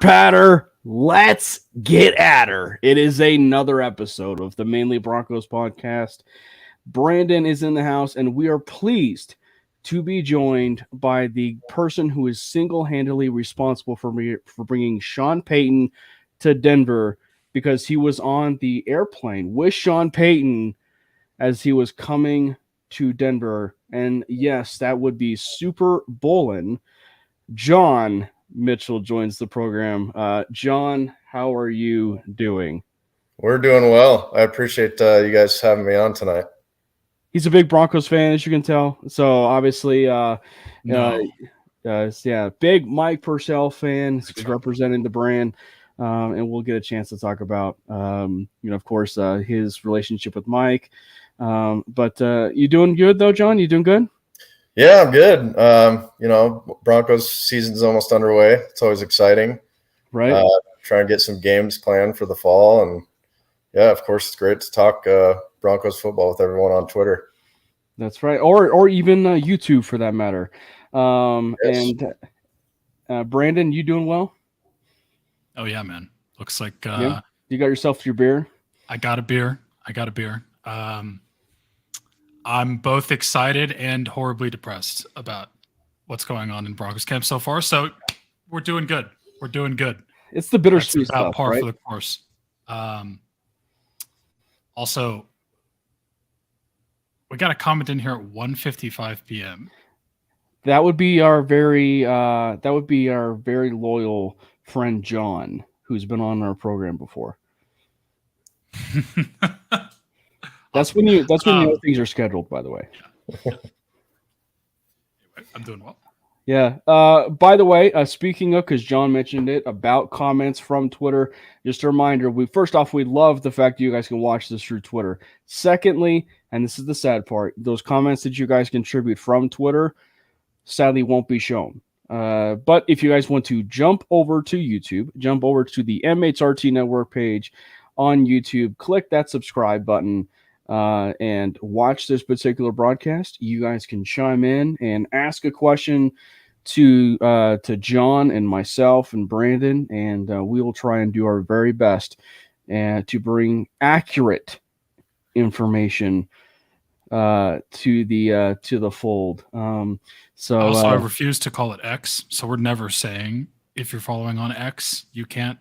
Patter, let's get at her. It is another episode of the Manely Broncos Podcast. Brandon is in the house, and we are pleased to be joined by the person who is single-handedly responsible for bringing Sean Payton to Denver, because he was on the airplane with Sean Payton as he was coming to Denver. And yes, that would be Super Bowlin'. John Mitchell joins the program. John, how are you doing? We're doing well. I appreciate you guys having me on tonight. He's a big Broncos fan, as you can tell. So obviously, big Mike Purcell fan. He's representing the brand, and we'll get a chance to talk about, of course, his relationship with Mike. But you doing good though, John? You doing good? Yeah, I'm good. Broncos season's almost underway. It's always exciting. Right. Trying to get some games planned for the fall. And yeah, of course, it's great to talk Broncos football with everyone on Twitter. That's right. Or even YouTube for that matter. Yes. And Brandon, you doing well? Oh yeah, man. Looks like you got yourself your beer? I got a beer. I'm both excited and horribly depressed about what's going on in Broncos camp so far. So we're doing good. It's the bittersweet about stuff, par right? for the course. Also, we got a comment in here at 1:55 p.m. That would be our very loyal friend John, who's been on our program before. That's when you know things are scheduled, by the way. I'm doing well. Yeah. By the way, speaking of, because John mentioned it, about comments from Twitter, just a reminder, we love the fact that you guys can watch this through Twitter. Secondly, and this is the sad part, those comments that you guys contribute from Twitter sadly won't be shown. But if you guys want to jump over to YouTube, jump over to the MHRT Network page on YouTube, click that subscribe button, and watch this particular broadcast. You guys can chime in and ask a question to John and myself and Brandon, and we will try and do our very best to bring accurate information to the fold. I refuse to call it X, so we're never saying if you're following on X, you can't.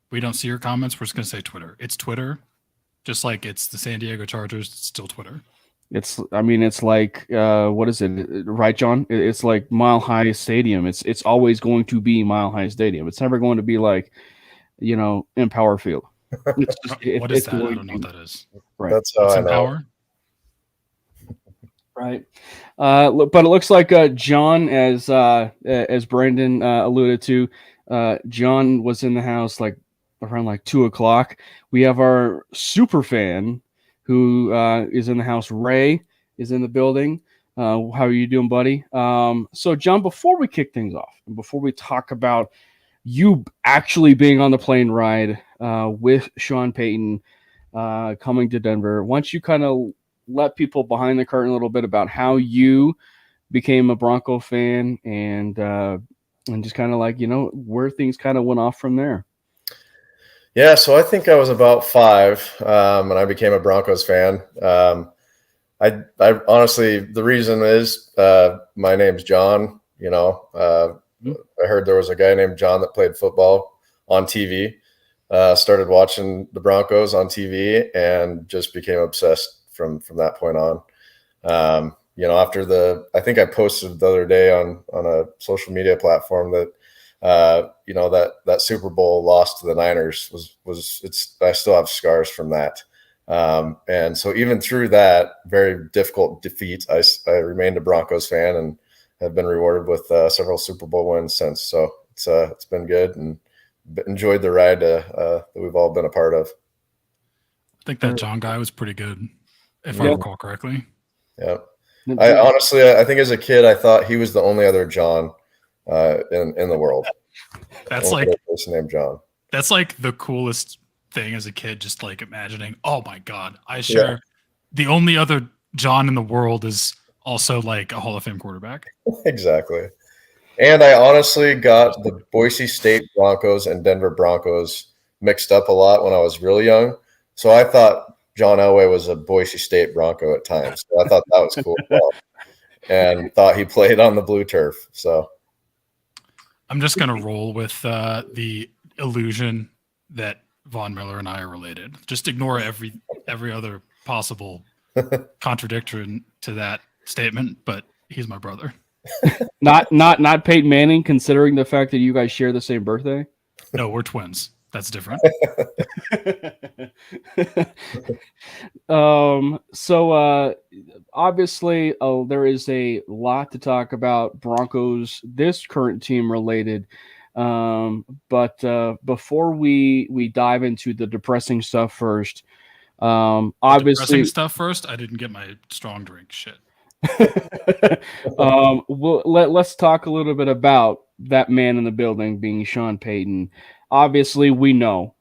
We don't see your comments. We're just gonna say Twitter. It's Twitter. Just like it's the San Diego Chargers, it's still Twitter. It's like, what is it? Right, John? It's like Mile High Stadium. It's always going to be Mile High Stadium. It's never going to be like, Empower Field. What is that? I don't know what that is. Right. That's how It's I know. Empower? Right. But it looks like John, as Brandon alluded to, John was in the house around 2:00. We have our super fan who is in the house. Ray is in the building. How are you doing, buddy? So John, before we kick things off and before we talk about you actually being on the plane ride with Sean Payton coming to Denver, why don't you kind of let people behind the curtain a little bit about how you became a Bronco fan and just kind of where things kind of went off from there. Yeah, so I think I was about 5 when I became a Broncos fan. I honestly, the reason is my name's John. I heard there was a guy named John that played football on TV. Started watching the Broncos on TV and just became obsessed from that point on. I think I posted the other day on a social media platform that that Super Bowl loss to the Niners I still have scars from that. And so even through that very difficult defeat, I remained a Broncos fan and have been rewarded with several Super Bowl wins since. So it's been good and enjoyed the ride that we've all been a part of. I think that John guy was pretty good, if I recall correctly. Yeah. I think as a kid, I thought he was the only other John in the world. That's like a person named John. That's like the coolest thing as a kid, just like imagining, oh my God, the only other John in the world is also like a Hall of Fame quarterback. Exactly. And I honestly got the Boise State Broncos and Denver Broncos mixed up a lot when I was really young. So I thought John Elway was a Boise State Bronco at times. So I thought that was cool as well. And thought he played on the blue turf. So I'm just going to roll with the illusion that Von Miller and I are related. Just ignore every other possible contradiction to that statement, but he's my brother. Not Peyton Manning, considering the fact that you guys share the same birthday. No, we're twins. That's different. So obviously there is a lot to talk about Broncos, this current team related. But before we dive into the depressing stuff first, obviously depressing stuff first, I didn't get my strong drink shit. Let's talk a little bit about that man in the building being Sean Payton. Obviously, we know.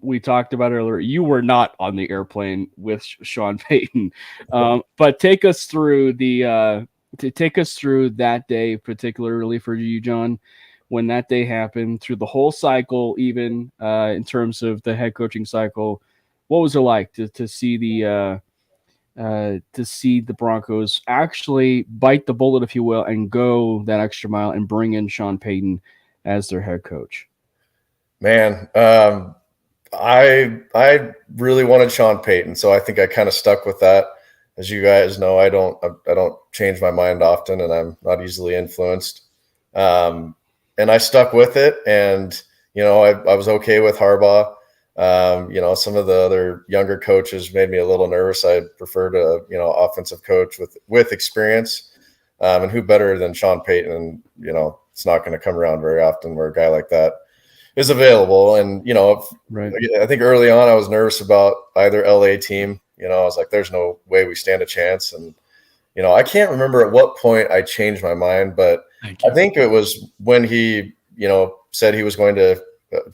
We talked about earlier. You were not on the airplane with Sean Payton, but take us through that day, particularly for you, John, when that day happened, through the whole cycle, even in terms of the head coaching cycle. What was it like to see the Broncos actually bite the bullet, if you will, and go that extra mile and bring in Sean Payton as their head coach? Man, I really wanted Sean Payton, so I think I kind of stuck with that. As you guys know, I don't change my mind often, and I'm not easily influenced. And I stuck with it, and I was okay with Harbaugh. Some of the other younger coaches made me a little nervous. I preferred a offensive coach with experience, and who better than Sean Payton? And it's not going to come around very often where a guy like that is available. And right. I think early on I was nervous about either LA team. I was like, there's no way we stand a chance. And I can't remember at what point I changed my mind, but I think it was when he said he was going to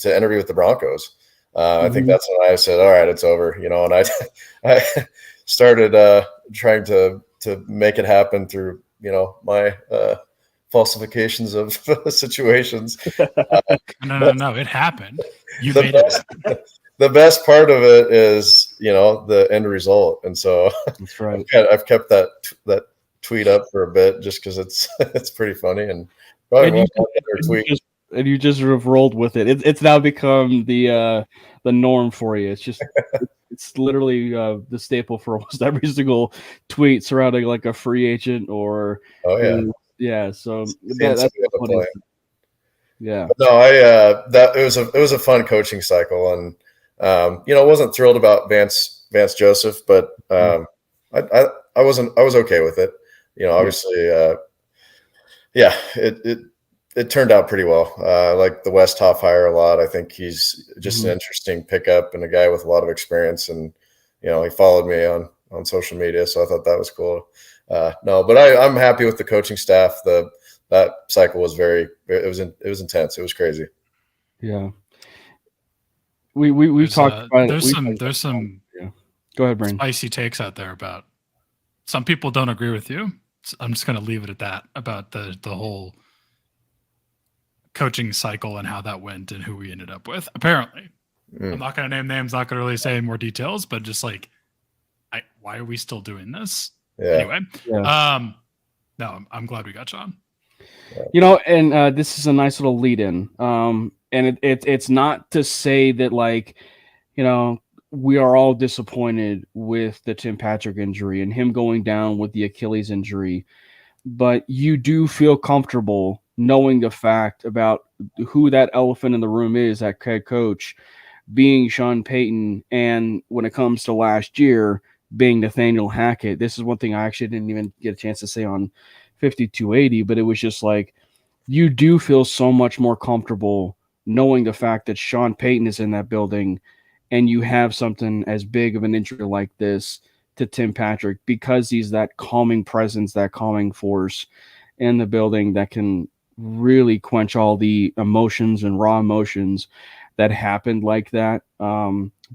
interview with the Broncos. I think that's when I said, all right, it's over, and I started trying to make it happen through, my falsifications of situations. No, it happened. You made it. The best part of it is, the end result. And so that's right. I've kept that tweet up for a bit just because it's pretty funny, and probably you just sort of rolled with it. It's now become the norm for you. It's just it's literally the staple for almost every single tweet surrounding like a free agent or yeah. So that's funny. Yeah. But no, it was a fun coaching cycle, and wasn't thrilled about Vance Joseph, but I was okay with it. Obviously, it turned out pretty well. I like the Westhoff hire a lot. I think he's just an interesting pickup and a guy with a lot of experience. And, he followed me on social media, so I thought that was cool. But I'm happy with the coaching staff. That cycle was it was intense. It was crazy. Yeah. We talked about it. There's some Go ahead, Brain. Spicy takes out there about some people don't agree with you. I'm just going to leave it at that about the whole coaching cycle and how that went and who we ended up with. Apparently, I'm not going to name names, not going to really say more details, but just like, why are we still doing this? Yeah. Anyway, yeah. No, I'm glad we got Sean. And this is a nice little lead in. And it's not to say that we are all disappointed with the Tim Patrick injury and him going down with the Achilles injury, but you do feel comfortable knowing the fact about who that elephant in the room is, that head coach being Sean Payton. And when it comes to last year being Nathaniel Hackett, this is one thing I actually didn't even get a chance to say on 5280, but it was just like, you do feel so much more comfortable knowing the fact that Sean Payton is in that building and you have something as big of an injury like this to Tim Patrick, because he's that calming presence, that calming force in the building that can really quench all the emotions and raw emotions that happened like that.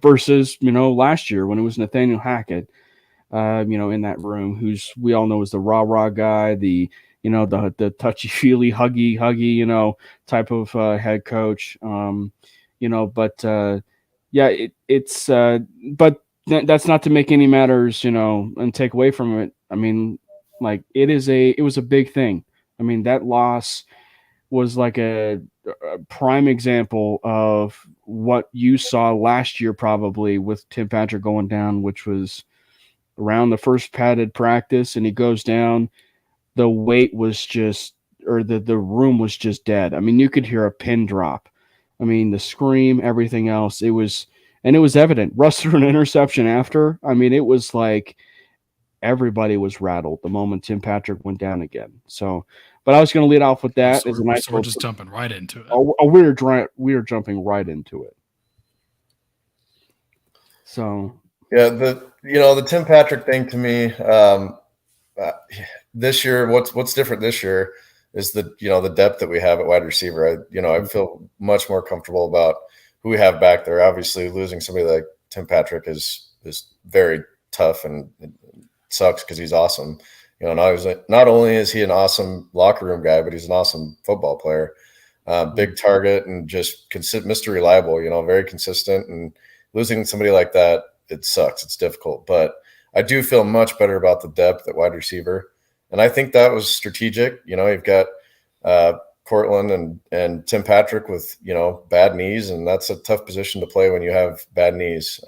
Versus, last year when it was Nathaniel Hackett, in that room, who's we all know is the rah-rah guy, the the touchy-feely, huggy, type of head coach. But that's not to make any matters, and take away from it. I mean, like it was a big thing. I mean, that loss was like a prime example of what you saw last year, probably with Tim Patrick going down, which was around the first padded practice, and he goes down. The weight was just, or the room was just dead. I mean, you could hear a pin drop. I mean, the scream, everything else. It was evident. Russ threw an interception after. I mean, it was like everybody was rattled the moment Tim Patrick went down again. So, but I was going to lead off with that. So we're just jumping right into it. We're jumping right into it. So yeah, the Tim Patrick thing to me, this year, what's different this year is the depth that we have at wide receiver. I feel much more comfortable about who we have back there. Obviously, losing somebody like Tim Patrick is very tough, and it sucks because he's awesome. Not only is he an awesome locker room guy, but he's an awesome football player. Big target and just Mr. Reliable, very consistent. And losing somebody like that, it sucks. It's difficult. But I do feel much better about the depth at wide receiver. And I think that was strategic. You've got Cortland and Tim Patrick with, bad knees, and that's a tough position to play when you have bad knees.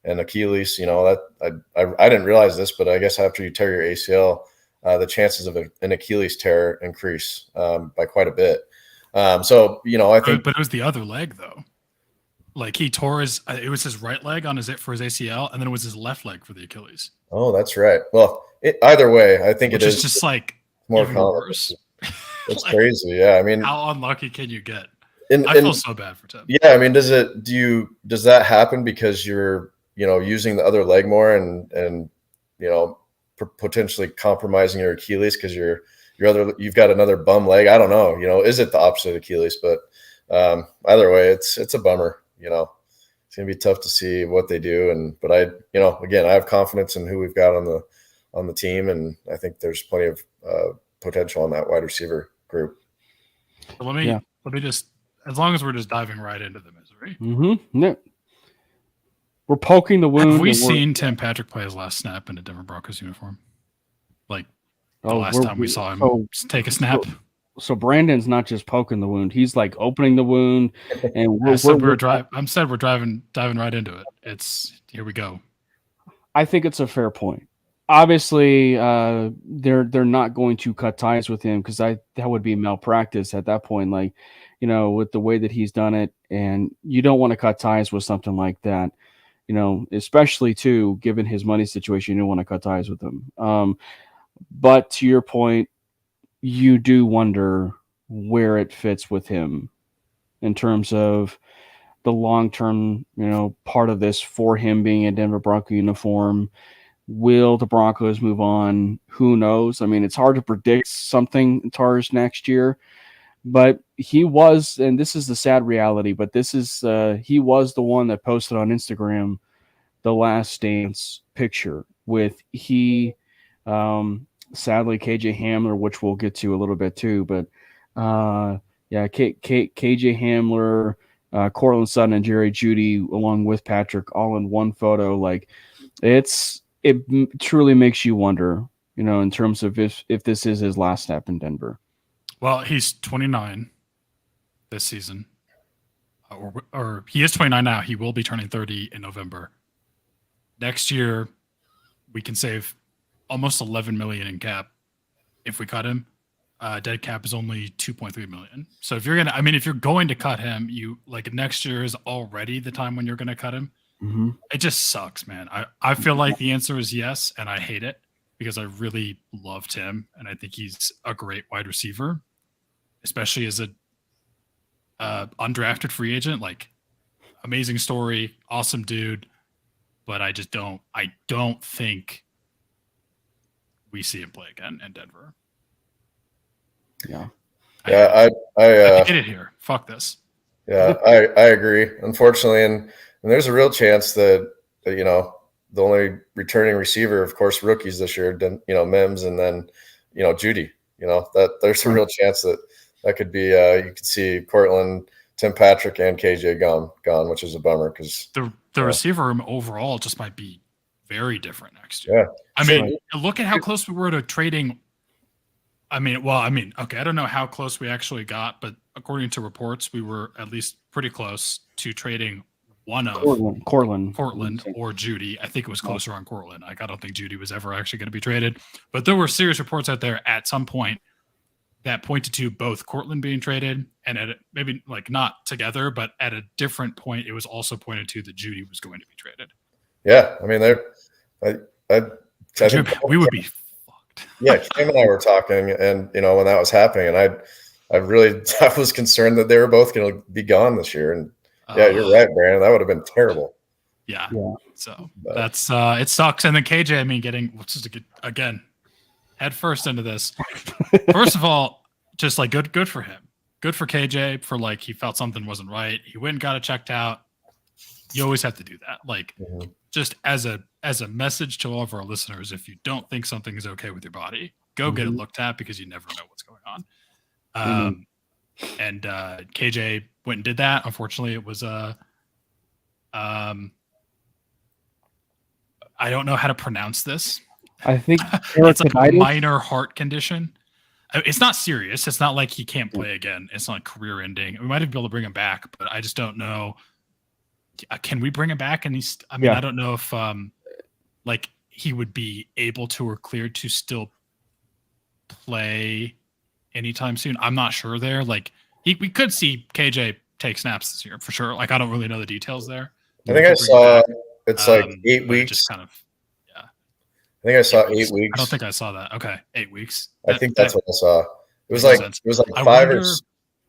And Achilles, that I didn't realize this, but I guess after you tear your ACL, the chances of an Achilles tear increase by quite a bit. I think, but it was the other leg though. Like he tore it was his right leg for his ACL, and then it was his left leg for the Achilles. Oh, that's right. Well, either way, I think it is just like more even worse. It's crazy. Yeah. I mean, how unlucky can you get? I feel so bad for Tim. Yeah. I mean, does that happen because you're, using the other leg more and potentially compromising your Achilles because you've got another bum leg? I don't know. Is it the opposite of Achilles? But either way, it's a bummer. It's gonna be tough to see what they do. But I have confidence in who we've got on the team, and I think there's plenty of potential on that wide receiver group. So let me just, as long as we're just diving right into the misery. Mm-hmm. Yeah. We're poking the wound. Have we seen Tim Patrick play his last snap in a Denver Broncos uniform? Like the last time we saw him take a snap? So Brandon's not just poking the wound; he's like opening the wound. And we're diving right into it. Here we go. I think it's a fair point. Obviously, they're not going to cut ties with him because that would be malpractice at that point. Like, with the way that he's done it, and you don't want to cut ties with something like that. Especially too, given his money situation, you don't want to cut ties with him. But to your point, you do wonder where it fits with him in terms of the long-term, part of this for him being in Denver Bronco uniform. Will the Broncos move on? Who knows? I mean, it's hard to predict something Tars next year, but he was, and this is the sad reality, but he was the one that posted on Instagram the Last Dance picture with sadly KJ Hamler, which we'll get to a little bit too, but KJ Hamler, Cortland Sutton, and Jerry Jeudy along with Patrick all in one photo. Like it truly makes you wonder, in terms of if this is his last step in Denver. Well, he's 29 this season, or he is 29 now. He will be turning 30 in November. Next year, we can save almost $11 million in cap if we cut him. Dead cap is only $2.3 million. So if you're going to cut him, next year is already the time when you're going to cut him. Mm-hmm. It just sucks, man. I feel like the answer is yes, and I hate it because I really loved him, and I think he's a great wide receiver, especially as a undrafted free agent. Like, amazing story, awesome dude, but I don't think we see him play again in Denver. Yeah. I hate it here. Fuck this. Yeah, I agree. Unfortunately, and there's a real chance that the only returning receiver, of course, rookies this year, Mims, and then Jeudy. that there's a real chance that could be. You could see Cortland, Tim Patrick, and KJ gone, which is a bummer because the receiver room overall just might be very different next year. Yeah, I mean, look at how close we were to trading. Okay, I don't know how close we actually got, but according to reports, we were at least pretty close to trading one of Cortland or Judy. I think it was closer on Cortland. I don't think Judy was ever actually going to be traded, but there were serious reports out there at some point that pointed to both Cortland being traded and maybe like not together, but at a different point, it was also pointed to that Judy was going to be traded. Yeah, I mean, we would be fucked. Yeah, Cam and I were talking, and when that was happening, and I was concerned that they were both going to be gone this year. And yeah, you're right, Brandon. That would have been terrible. Yeah. So that's it sucks. And then KJ, I mean, again, head first into this. First of all, just like good for him. Good for KJ for like he felt something wasn't right. He went and got it checked out. You always have to do that. Like just as a message to all of our listeners, if you don't think something is okay with your body, go get it looked at because you never know what's going on. And KJ went and did that. Unfortunately, it was I don't know how to pronounce this. I think it's like a minor heart condition. It's not serious. It's not like he can't play again. It's not career ending. We might be able to bring him back, but I just don't know. Can we bring him back? And I don't know if like he would be able to or cleared to still play anytime soon. I'm not sure there. Like we could see KJ take snaps this year for sure. Like I don't really know the details there. I think I saw it's like 8 weeks. Just kind of, I think I saw 8 weeks. I don't think I saw that. Okay, 8 weeks. I think that's what I saw. It was like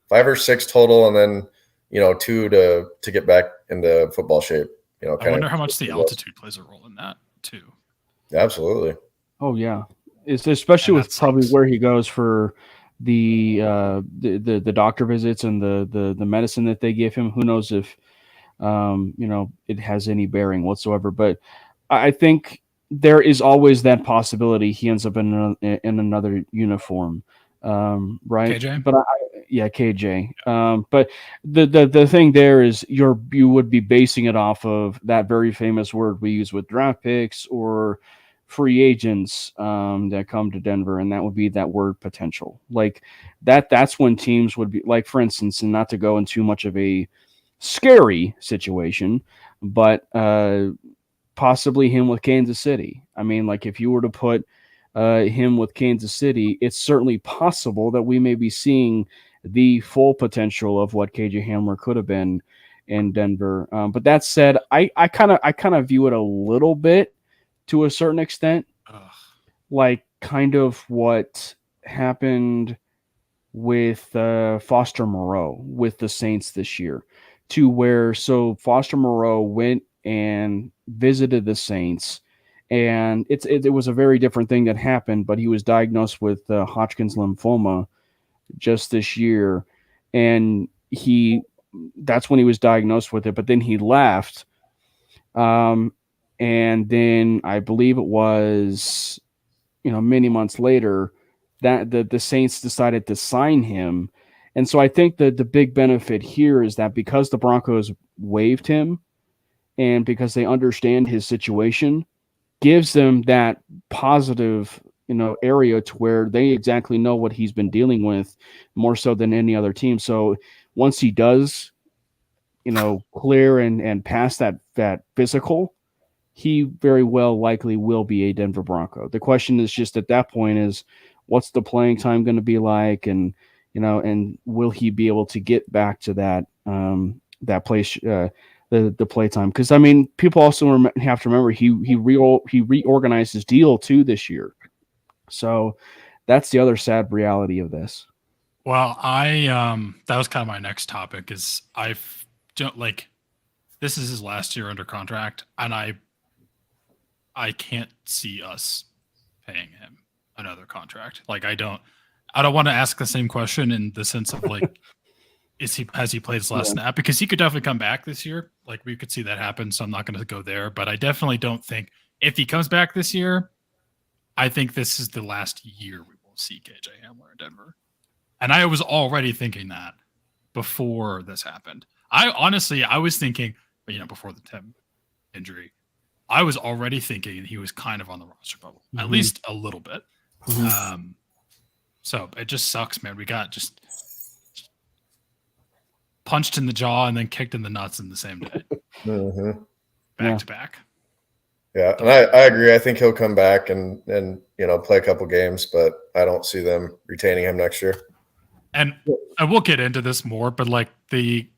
five or six total, and then 2 to get back into football shape. I wonder how much the altitude plays a role in that too. Absolutely. Oh yeah, it's especially with probably where he goes for the doctor visits and the medicine that they give him. Who knows if it has any bearing whatsoever? But I think there is always that possibility he ends up in another uniform, right? KJ? But KJ. But the thing there is you would be basing it off of that very famous word we use with draft picks or free agents that come to Denver, and that would be that word potential. Like that's when teams would be like, for instance, and not to go in too much of a scary situation, but possibly him with Kansas City. I mean, like if you were to put him with Kansas City, it's certainly possible that we may be seeing the full potential of what KJ Hamler could have been in Denver. But that said, I kind of view it a little bit to a certain extent, like kind of what happened with Foster Moreau with the Saints this year, to where Foster Moreau went and visited the Saints, and it was a very different thing that happened, but he was diagnosed with Hodgkin's lymphoma just this year, and that's when he was diagnosed with it, but then he left, and then I believe it was many months later that the Saints decided to sign him. And so I think that the big benefit here is that because the Broncos waived him and because they understand his situation, gives them that positive, area to where they exactly know what he's been dealing with more so than any other team. So once he does, clear and pass that physical, he very well likely will be a Denver Bronco. The question is just at that point is what's the playing time going to be like? And, and will he be able to get back to that place, the play time? Because I mean, people also have to remember he reorganized his deal too this year, so that's the other sad reality of this. Well, that was kind of my next topic. Is I don't like this is his last year under contract, and I can't see us paying him another contract. Like I don't want to ask the same question in the sense of like. Has he played his last snap? Because he could definitely come back this year. Like we could see that happen. So I'm not going to go there, but I definitely don't think if he comes back this year, I think this is the last year we will see KJ Hamler in Denver. And I was already thinking that before this happened. I was thinking, before the Tim injury, I was already thinking he was kind of on the roster bubble, at least a little bit. So it just sucks, man. We got just punched in the jaw and then kicked in the nuts in the same day. Back to back. Yeah, and I agree. I think he'll come back and play a couple games, but I don't see them retaining him next year. And we'll get into this more, but like the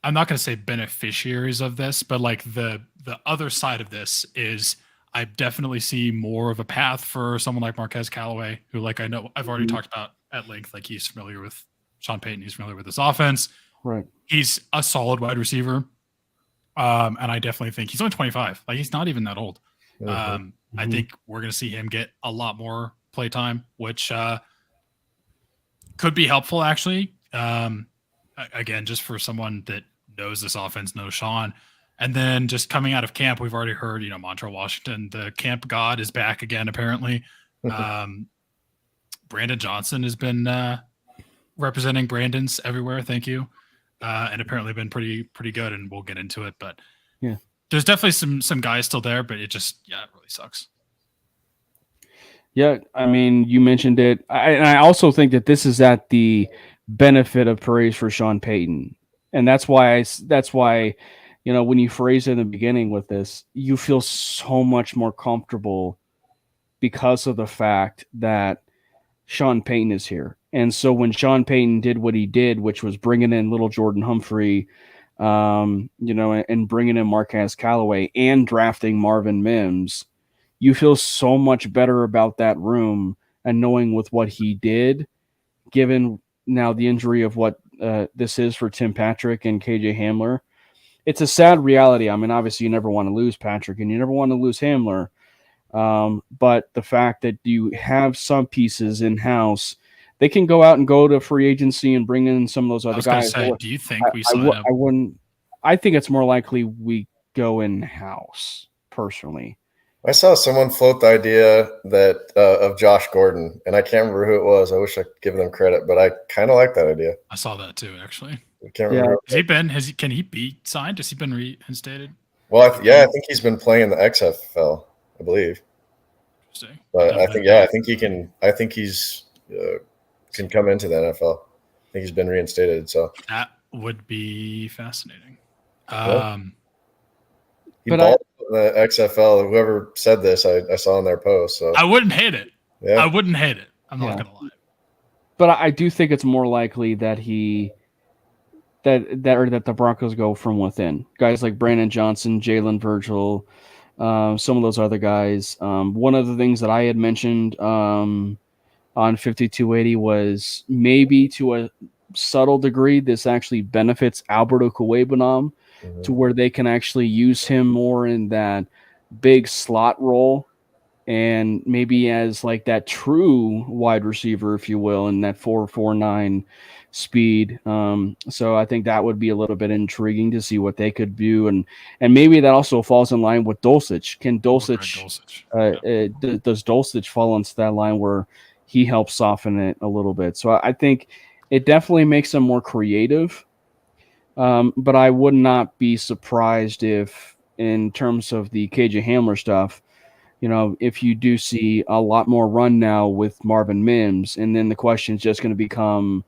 I'm not going to say beneficiaries of this, but like the other side of this is I definitely see more of a path for someone like Marquez Callaway, who like I know I've already talked about at length. Like he's familiar with Sean Payton, he's familiar with this offense. Right. He's a solid wide receiver. And I definitely think he's only 25. Like he's not even that old. I think we're going to see him get a lot more play time, which could be helpful actually. Again, just for someone that knows this offense, knows Sean. And then just coming out of camp, we've already heard, Montrell Washington, the camp god, is back again, apparently. Brandon Johnson has been representing Brandon's everywhere. Thank you. And apparently been pretty good, and we'll get into it. But yeah, there's definitely some guys still there, but it really sucks. Yeah, I mean, you mentioned it. I also think that this is at the benefit of praise for Sean Payton. And that's why, when you phrase it in the beginning with this, you feel so much more comfortable because of the fact that Sean Payton is here. And so when Sean Payton did what he did, which was bringing in little Jordan Humphrey, and bringing in Marquez Callaway and drafting Marvin Mims, you feel so much better about that room and knowing with what he did, given now the injury of what this is for Tim Patrick and KJ Hamler. It's a sad reality. I mean, obviously you never want to lose Patrick and you never want to lose Hamler. But the fact that you have some pieces in-house, they can go out and go to free agency and bring in some of those other guys. Do you think we sign up? I wouldn't. I think it's more likely we go in-house, personally. I saw someone float the idea that of Josh Gordon, and I can't remember who it was. I wish I could give them credit, but I kind of like that idea. I saw that too, actually. I can't remember. Can he be signed? Has he been reinstated? Well, I think he's been playing in the XFL, I believe. Interesting. But I think he can. I think he's can come into the NFL. I think he's been reinstated. So that would be fascinating. He balled in the XFL. Whoever said this, I saw in their post. So I wouldn't hate it. Yeah. I wouldn't hate it. I'm not gonna lie. But I do think it's more likely that that the Broncos go from within. Guys like Brandon Johnson, Jalen Virgil, some of those other guys. One of the things that I had mentioned on 5280 was maybe to a subtle degree, this actually benefits Alberto Cuebanam to where they can actually use him more in that big slot role and maybe as like that true wide receiver, if you will, in that 4.49 speed. So I think that would be a little bit intriguing to see what they could do. And maybe that also falls in line with Dulcich. Can Dulcich, does Dulcich fall into that line where he helps soften it a little bit? So I think it definitely makes them more creative. But I would not be surprised if, in terms of the KJ Hamler stuff, if you do see a lot more run now with Marvin Mims, and then the question is just going to become,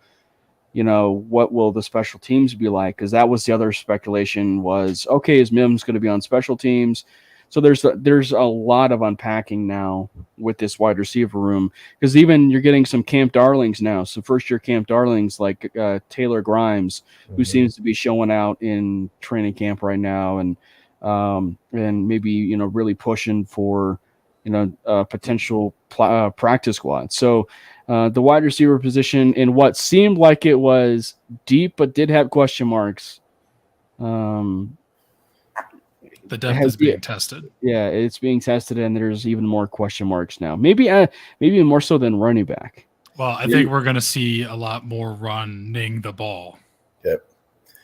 what will the special teams be like? Because that was the other speculation was, okay, is Mims going to be on special teams? So there's a lot of unpacking now with this wide receiver room, because even you're getting some camp darlings now. So first-year camp darlings like Taylor Grimes, who seems to be showing out in training camp right now, and maybe really pushing for potential practice squad. So the wide receiver position in what seemed like it was deep but did have question marks. The depth is being tested. Yeah, it's being tested, and there's even more question marks now. Maybe more so than running back. Well, I think we're going to see a lot more running the ball. Yep.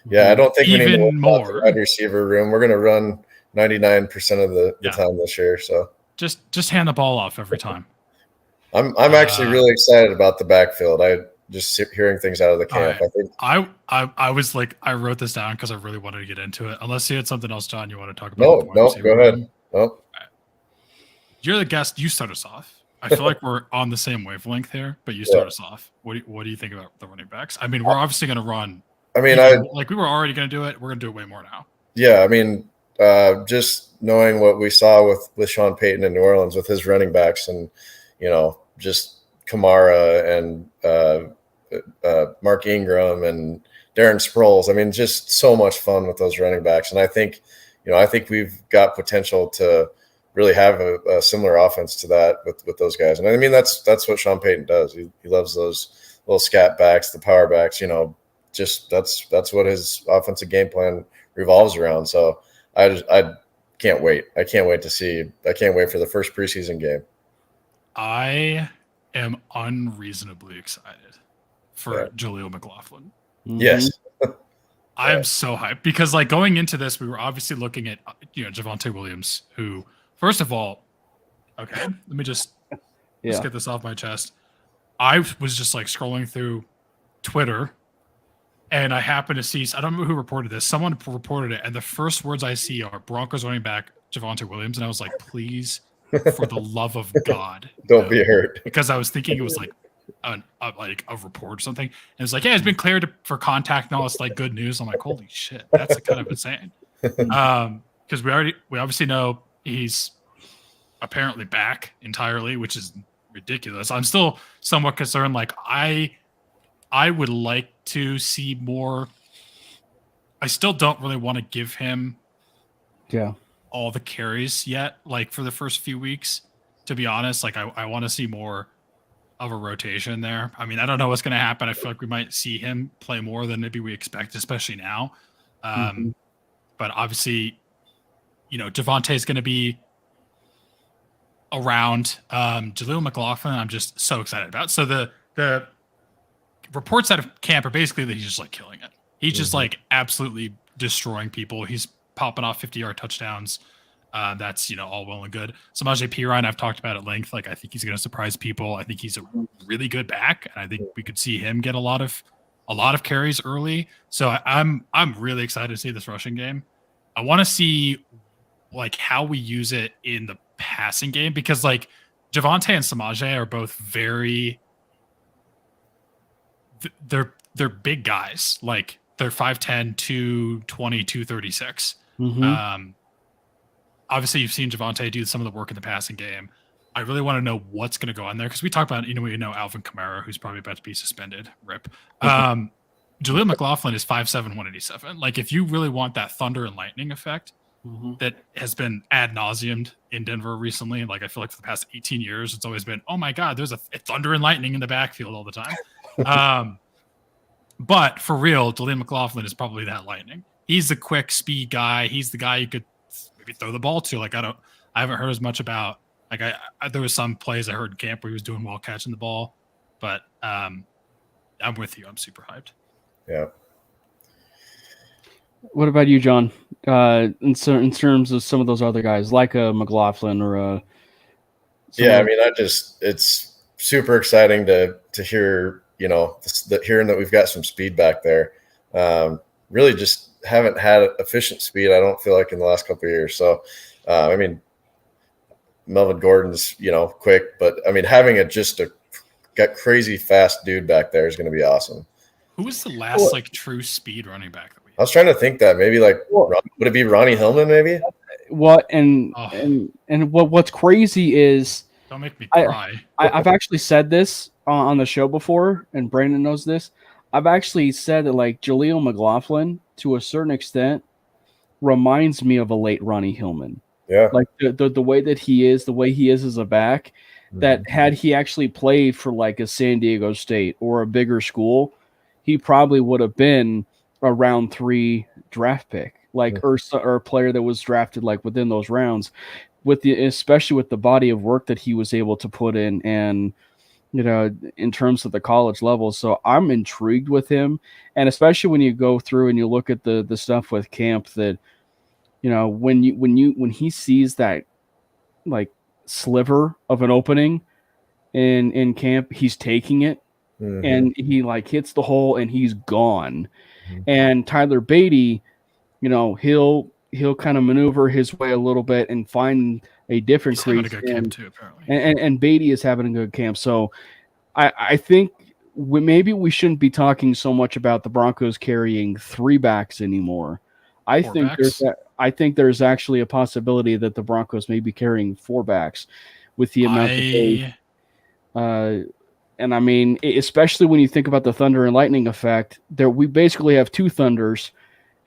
Yeah, I don't think even we need more wide receiver room. We're going to run 99% of the time this year. So Just hand the ball off every time. I'm actually really excited about the backfield. I just hearing things out of the camp. I was like, I wrote this down because I really wanted to get into it. Unless you had something else, John, you want to talk about? No, go ahead. No. You're the guest. You start us off. I feel like we're on the same wavelength here, but you start us off. What do you think about the running backs? I mean, we're obviously going to run. I mean, we were already going to do it. We're going to do it way more now. Yeah, I mean, just knowing what we saw with Sean Payton in New Orleans with his running backs, and just Kamara and Mark Ingram and Darren Sproles. I mean, just so much fun with those running backs, and I think we've got potential to really have a similar offense to that with those guys. And I mean, that's what Sean Payton does. He loves those little scat backs, the power backs, just that's what his offensive game plan revolves around. So I can't wait. I can't wait for the first preseason game. I am unreasonably excited for Jaleel McLaughlin. Yes. I am so hyped because going into this, we were obviously looking at, Javonte Williams, who, first of all, okay, let me just let's get this off my chest. I was just scrolling through Twitter and I happened to see, I don't know who reported this. Someone reported it. And the first words I see are Broncos running back Javonte Williams. And I was like, please, for the love of God, don't be hurt. Because I was thinking it was a report or something. And it's it's been cleared for contact and all this good news. I'm like, holy shit, that's kind of insane. Because we obviously know he's apparently back entirely, which is ridiculous. I'm still somewhat concerned. I would like to see more. I still don't really want to give him all the carries yet, for the first few weeks, to be honest. I want to see more of a rotation there. I mean, I don't know what's going to happen. I feel like we might see him play more than maybe we expect, especially now. But obviously, Javonte is going to be around. Jaleel McLaughlin, I'm just so excited about. So the reports out of camp are basically that he's just killing it. He's just absolutely destroying people. He's popping off 50-yard touchdowns. That's all well and good. Samaje Perine, I've talked about at length. I think he's going to surprise people. I think he's a really good back, and I think we could see him get a lot of carries early. So I'm really excited to see this rushing game. I want to see how we use it in the passing game, because Javonte and Samaje are both very. They're big guys. They're 5'10", 220, 236. Obviously, you've seen Javonte do some of the work in the passing game. I really want to know what's going to go on there, because we talked about, we know Alvin Kamara, who's probably about to be suspended. Rip. Jaleel McLaughlin is 5'7", 187. If you really want that thunder and lightning effect that has been ad nauseum in Denver recently, I feel like for the past 18 years, it's always been, oh my God, there's a thunder and lightning in the backfield all the time. But for real, Jaleel McLaughlin is probably that lightning. He's the quick speed guy. He's the guy you could maybe throw the ball to. I haven't heard as much about. There was some plays I heard in camp where he was doing well catching the ball, but I'm with you. I'm super hyped. Yeah. What about you, John? In terms of some of those other guys, like a McLaughlin or I mean, it's super exciting to hear. Hearing that we've got some speed back there. Really just haven't had efficient speed, I don't feel like, in the last couple of years. So, I mean, Melvin Gordon's, quick, but I mean, having got crazy fast dude back there is going to be awesome. Who was the last true speed running back that we had? I was trying to think that maybe would it be Ronnie Hillman maybe? What's crazy is, don't make me cry. I've actually said this on the show before, and Brandon knows this. I've actually said that Jaleel McLaughlin, to a certain extent, reminds me of a late Ronnie Hillman. Yeah. The way that he is, the way he is as a back, that had he actually played for a San Diego State or a bigger school, he probably would have been a round 3 draft pick, or a player that was drafted within those rounds, especially with the body of work that he was able to put in, and in terms of the college level. So I'm intrigued with him. And especially when you go through and you look at the stuff with camp, that, when he sees that sliver of an opening in camp, he's taking it, and he like hits the hole and he's gone. And Tyler Beatty, he'll kind of maneuver his way a little bit and find a different He's crease. having a good camp too, apparently. And Beatty is having a good camp. So I think maybe we shouldn't be talking so much about the Broncos carrying 3 backs anymore. I think there's actually a possibility that the Broncos may be carrying 4 backs with the amount that they. And I mean, especially when you think about the thunder and lightning effect, we basically have 2 thunders.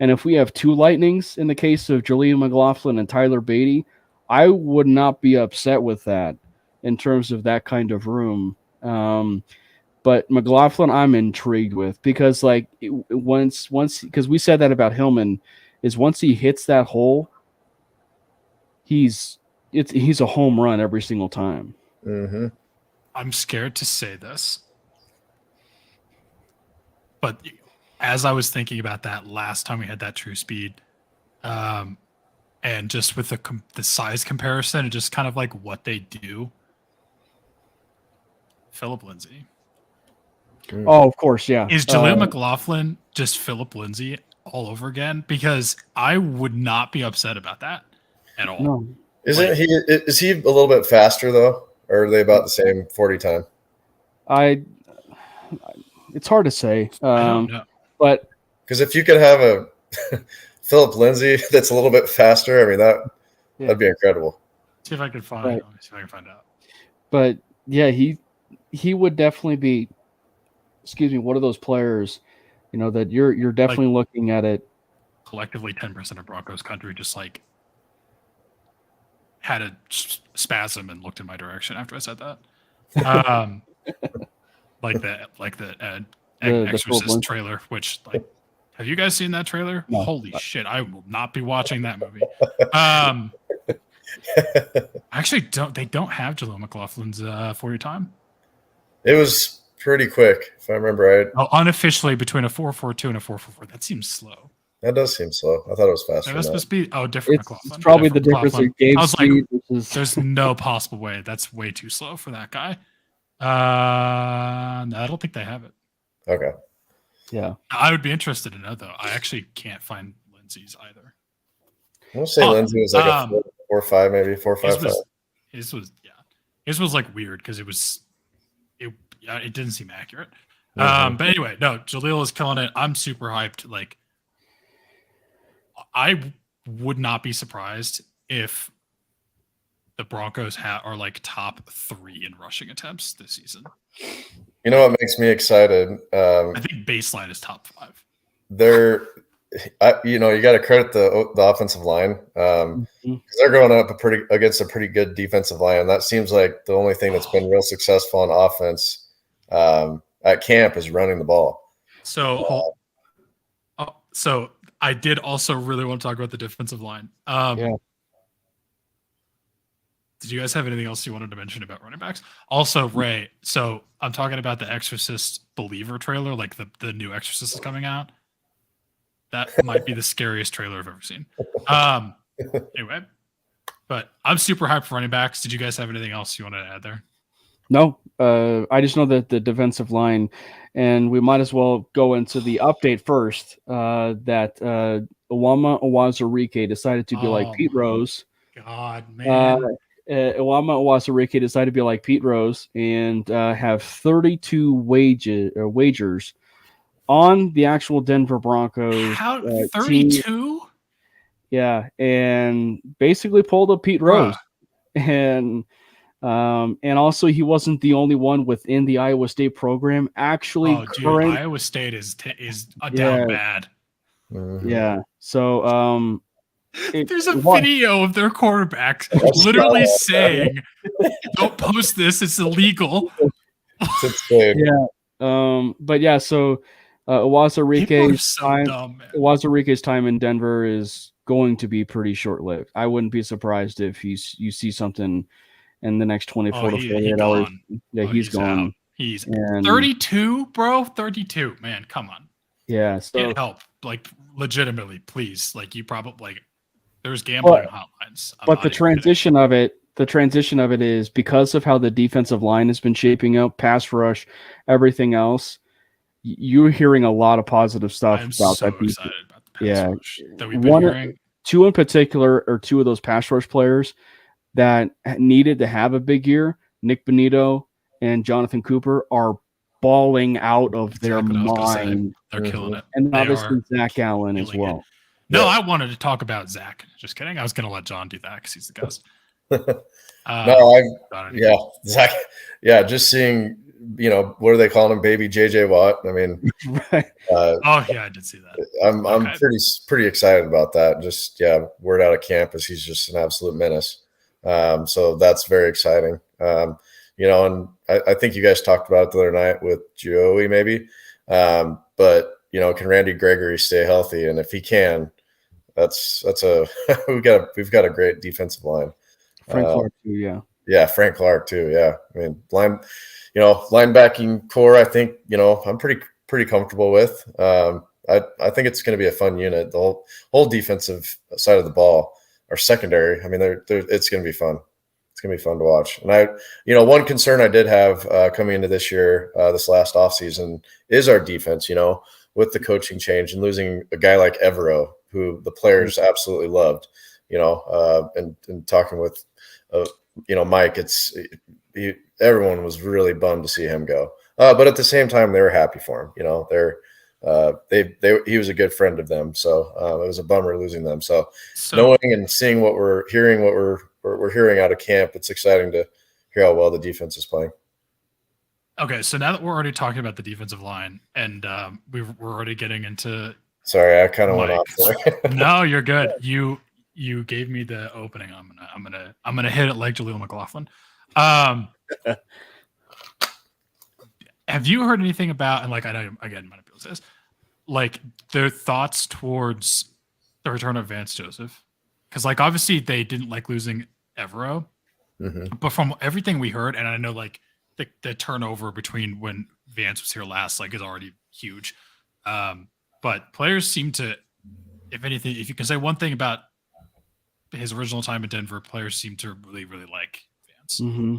And if we have 2 lightnings in the case of Jaleel McLaughlin and Tyler Beatty, I would not be upset with that in terms of that kind of room. But McLaughlin, I'm intrigued with because once because we said that about Hillman, is once he hits that hole, he's a home run every single time. Mm-hmm. I'm scared to say this, but as I was thinking about that last time we had that true speed, and just with the size comparison and just kind of like what they do, Philip Lindsay. Oh, of course, yeah. Is Jaleel McLaughlin just Philip Lindsay all over again? Because I would not be upset about that at all. No. Is he a little bit faster though? Or are they about the same 40 time? It's hard to say. I don't know. But because if you could have a Philip Lindsay that's a little bit faster, I mean that'd be incredible. See if I can find out. But yeah, he would definitely be, one of those players, that you're definitely looking at it. Collectively, 10% of Broncos country just had a spasm and looked in my direction after I said that. The Exorcist trailer, which have you guys seen that trailer? No. Holy shit, I will not be watching that movie. Actually, they don't have Jaleel McLaughlin's 40 time. It was pretty quick, if I remember right. Oh, unofficially between a 4.42 and a 4.44. That seems slow. That does seem slow. I thought it was faster. That's supposed to be different McLaughlin. It's probably the difference in game speed. There's no possible way. That's way too slow for that guy. No, I don't think they have it. Okay. Yeah. I would be interested to know, though. I actually can't find Lindsay's either. I want to say Lindsay was like a 4.5, maybe 4.55. His was like weird because it didn't seem accurate. But anyway, no, Jaleel is killing it. I'm super hyped. I would not be surprised if the Broncos are top 3 in rushing attempts this season. You know what makes me excited? I think baseline is top 5. You got to credit the offensive line because they're going up against a pretty good defensive line. That seems like the only thing that's been real successful on offense at camp is running the ball. So I did also really want to talk about the defensive line. Did you guys have anything else you wanted to mention about running backs? Also, Ray, so I'm talking about the Exorcist Believer trailer, the new Exorcist is coming out. That might be the scariest trailer I've ever seen. Anyway, but I'm super hyped for running backs. Did you guys have anything else you wanted to add there? No, I just know that the defensive line, and we might as well go into the update first, that Uwama Uwazurike decided to be like Pete Rose. God, man. Uwama Uwazurike decided to be like Pete Rose and have 32 wagers on the actual Denver Broncos. How 32? Yeah, and basically pulled up Pete Rose. And also he wasn't the only one within the Iowa State program. Actually, Iowa State is down bad. Yeah. So there's a video of their quarterback literally saying, "Don't post this; it's illegal." Yeah. But yeah, so Uwazurike's time in Denver is going to be pretty short-lived. I wouldn't be surprised if you see something in the next 24 to 48 hours. Yeah, he's gone. Out. He's 32, bro. 32, man. Come on. Yeah. So get help, legitimately, please. You probably there's gambling hotlines. But the transition of it the transition of it is because of how the defensive line has been shaping up, pass rush, everything else. You're hearing a lot of positive stuff I'm about so that defense. excited about the pass rush that we've been hearing. Two in particular are two of those pass rush players that needed to have a big year. Nick Bonito and Jonathan Cooper are balling out of their mind. They're killing it. And obviously Zach Allen as well. No, I wanted to talk about Zach. Just kidding. I was going to let John do that because he's the guest. Zach. Yeah, just seeing, what are they calling him, baby JJ Watt? I mean, right. I did see that. I'm pretty excited about that. Just word out of camp is he's just an absolute menace. So that's very exciting. And I think you guys talked about it the other night with Joey, maybe. But can Randy Gregory stay healthy? And if he can, that's we've got a great defensive line. Frank Clark too, yeah. Yeah, Frank Clark too. Yeah. I mean, linebacking core, I think, I'm pretty comfortable with. I think it's going to be a fun unit. The whole defensive side of the ball, or secondary. I mean, it's going to be fun. It's going to be fun to watch. And one concern I did have coming into this year, this last offseason, is our defense, with the coaching change and losing a guy like Evero, who the players absolutely loved, and talking with, Mike, everyone was really bummed to see him go. But at the same time, they were happy for him. He was a good friend of them. So it was a bummer losing them. So knowing and seeing what we're hearing out of camp, it's exciting to hear how well the defense is playing. Okay, so now that we're already talking about the defensive line, and we're already getting into. Sorry, I kind of went off there. No, you're good. You gave me the opening. I'm gonna hit it like Jaleel McLaughlin. Have you heard anything about, and like I know again, many people say this, like their thoughts towards the return of Vance Joseph? Because like obviously they didn't like losing Evero, but from everything we heard, and I know like the turnover between when Vance was here last, like, is already huge. But players seem to, if anything, if you can say one thing about his original time in Denver, players seem to really, really like Vance. Mm-hmm.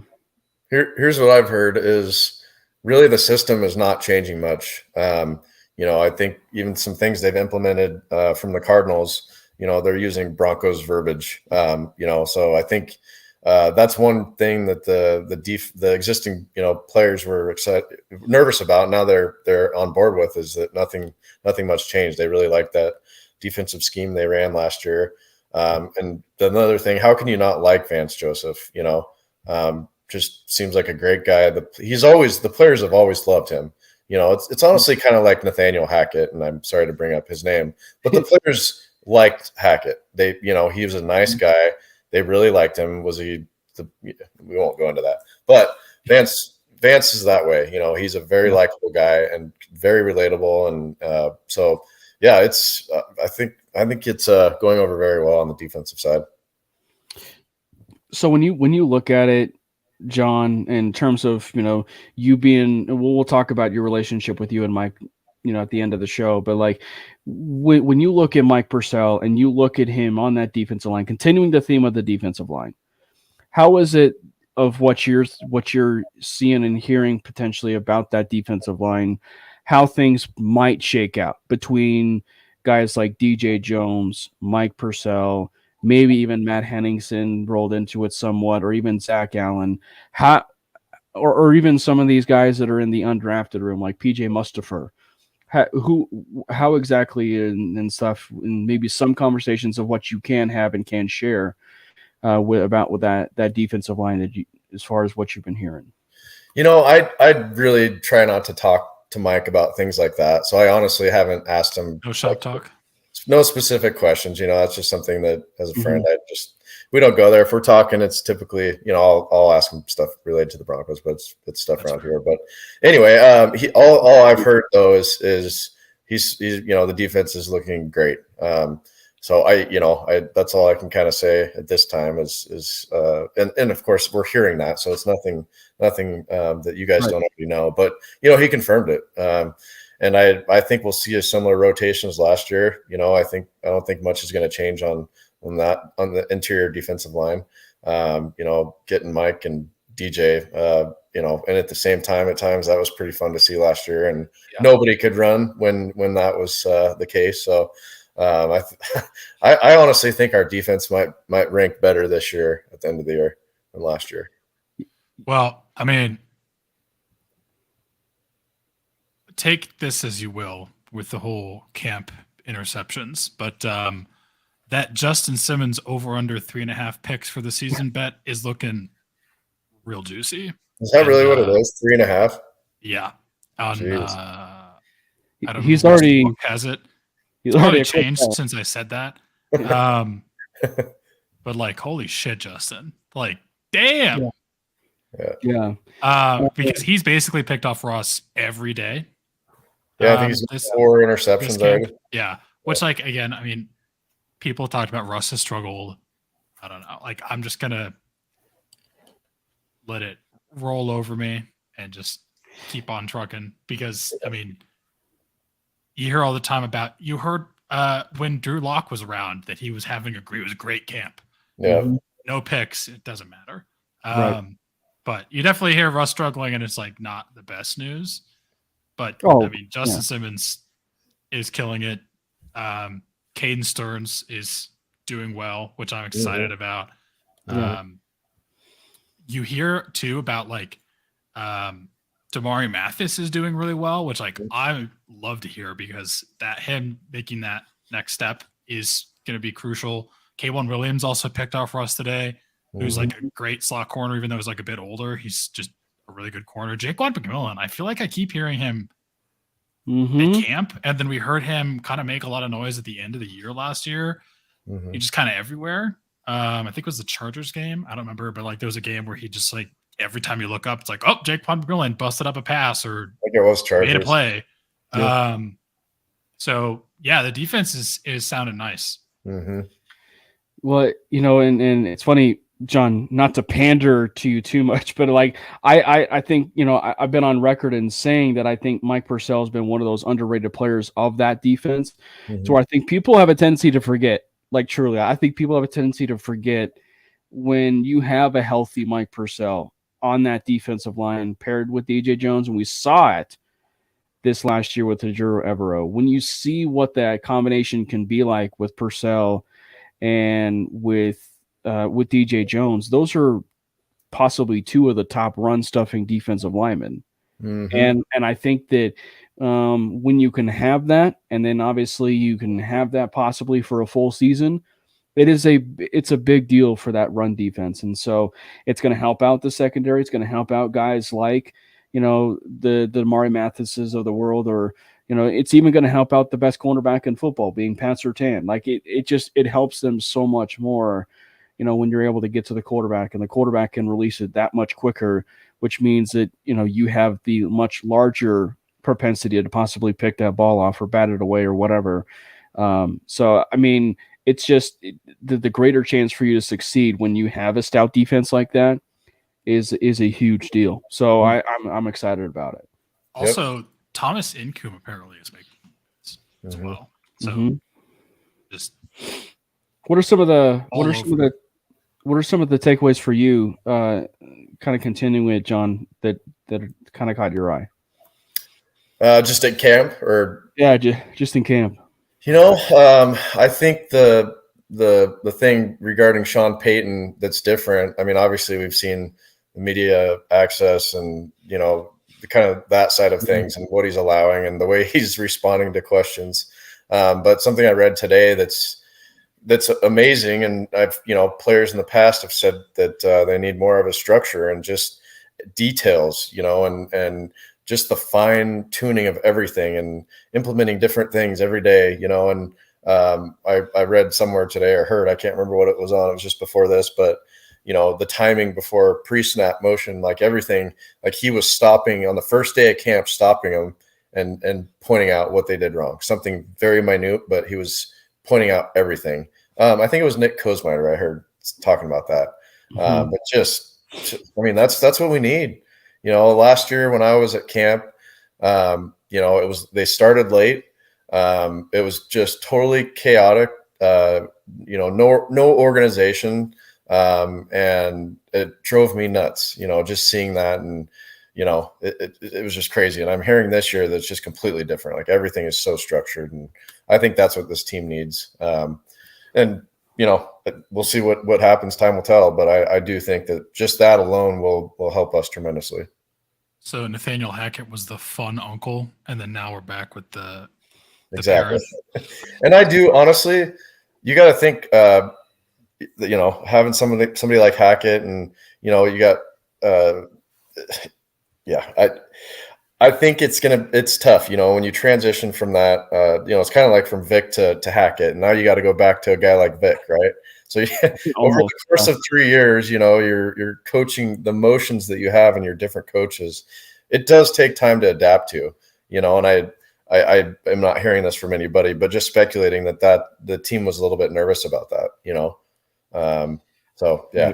Here's what I've heard is really the system is not changing much. I think even some things they've implemented from the Cardinals, they're using Broncos verbiage. So I think that's one thing that the existing players were nervous about. Now they're on board with, is that nothing much changed. They really like that defensive scheme they ran last year. And another thing, how can you not like Vance Joseph? Just seems like a great guy. The players have always loved him. It's honestly kind of like Nathaniel Hackett, and I'm sorry to bring up his name, but the players liked Hackett. He was a nice guy. They really liked him. We won't go into that, but Vance is that way. He's a very likable guy and very relatable. And so, yeah, it's, I think it's going over very well on the defensive side. So when you look at it, John, in terms of, you being, we'll talk about your relationship with you and Mike, at the end of the show, but like when you look at Mike Purcell and you look at him on that defensive line, continuing the theme of the defensive line, how is it of what you're seeing and hearing potentially about that defensive line, how things might shake out between guys like DJ Jones, Mike Purcell, maybe even Matt Henningsen rolled into it somewhat, or even Zach Allen, or even some of these guys that are in the undrafted room, like PJ Mustipher, how exactly and stuff, and maybe some conversations of what you can have and can share with that defensive line as far as what you've been hearing. I really try not to talk to Mike about things like that, so I honestly haven't asked him. No shop talk. No specific questions. That's just something that, as a friend, we don't go there. If we're talking, it's typically, I'll ask him stuff related to the Broncos, but it's stuff around here. But anyway, all I've heard though is he's the defense is looking great. So that's all I can kind of say at this time is and of course we're hearing that, so it's nothing that you guys don't already know, but he confirmed it. And I think we'll see a similar rotation as last year. I don't think much is going to change on the interior defensive line. getting Mike and DJ, and at the same time, at times that was pretty fun to see last year, and nobody could run when that was the case. So I honestly think our defense might rank better this year at the end of the year than last year. Well, I mean, take this as you will with the whole camp interceptions, but that Justin Simmons over under 3.5 picks for the season bet is looking real juicy. Is that really what it is? 3.5? Yeah. On I don't he's know already has it. He's it's already probably changed since I said that. But like, holy shit, Justin! Like, damn. Yeah. Because he's basically picked off Ross every day. Yeah, I think he's 4 interceptions already. Yeah, which like again, I mean, people talked about Russ's struggle. I don't know. Like, I'm just gonna let it roll over me and just keep on trucking because I mean, you hear all the time about. You heard when Drew Lock was around that he was having it was a great camp. Yeah, no picks. It doesn't matter. Right. But you definitely hear Russ struggling, and it's like not the best news. But I mean, Justin Simmons is killing it. Caden Stearns is doing well, which I'm excited about. You hear too about like Damari Mathis is doing really well, which like I love to hear because that him making that next step is going to be crucial. K1 Williams also picked off Russ today, who's like a great slot corner, even though he's like a bit older. He's just a really good corner. Jaquan McMillan, I feel like I keep hearing him at camp, and then we heard him kind of make a lot of noise at the end of the year last year. He just kind of everywhere. I think it was the Chargers game. I don't remember, but like there was a game where he just like every time you look up, it's like, oh, Jaquan McMillan busted up a pass or I think it was Chargers. made a play. So yeah, the defense is sounding nice. Well, and it's funny, John, not to pander to you too much, but like I think, I've been on record in saying that I think Mike Purcell has been one of those underrated players of that defense. So I think people have a tendency to forget, like truly, I think people have a tendency to forget when you have a healthy Mike Purcell on that defensive line paired with DJ Jones, and we saw it this last year with Ejiro Evero. When you see what that combination can be like with Purcell and with DJ Jones, those are possibly 2 of the top run stuffing defensive linemen. And I think that when you can have that, and then obviously you can have that possibly for a full season, it's a big deal for that run defense. And so it's going to help out the secondary. It's going to help out guys like, the Damari Mathises of the world, or, it's even going to help out the best cornerback in football being Pat Surtain. Like it helps them so much more, when you're able to get to the quarterback, and the quarterback can release it that much quicker, which means that, you have the much larger propensity to possibly pick that ball off or bat it away or whatever. So, I mean, it's just the greater chance for you to succeed when you have a stout defense like that is a huge deal. So I'm excited about it. Also, Thomas Incoom apparently is making moves as well. So just what are some of the takeaways for you? Kind of continuing with John that kind of caught your eye. Just at camp, or just in camp. I think the thing regarding Sean Payton that's different. I mean, obviously we've seen the media access and the kind of that side of things and what he's allowing and the way he's responding to questions. But something I read today that's amazing, and I've players in the past have said that they need more of a structure and just details, and just the fine tuning of everything and implementing different things every day, and I read somewhere today or heard, I can't remember what it was on. It was just before this, but the timing before pre-snap motion, like everything, like he was stopping on the first day of camp, stopping them and pointing out what they did wrong. Something very minute, but he was pointing out everything. I think it was Nick Kosmider I heard talking about that. But I mean, that's what we need. Last year when I was at camp, they started late. It was just totally chaotic. No organization. And it drove me nuts, just seeing that. And, it was just crazy. And I'm hearing this year that's just completely different. Like everything is so structured. And I think that's what this team needs. And, we'll see what happens. Time will tell. But I do think that just that alone will help us tremendously. So Nathaniel Hackett was the fun uncle. And then now we're back with the exactly. And I do, honestly, you got to think, having somebody like Hackett and, you got, I think it's tough, when you transition from that, it's kind of like from Vic to Hackett, and now you got to go back to a guy like Vic, right? So over the course of 3 years, you're coaching the motions that you have in your different coaches. It does take time to adapt to, and I am not hearing this from anybody, but just speculating that the team was a little bit nervous about that, so yeah.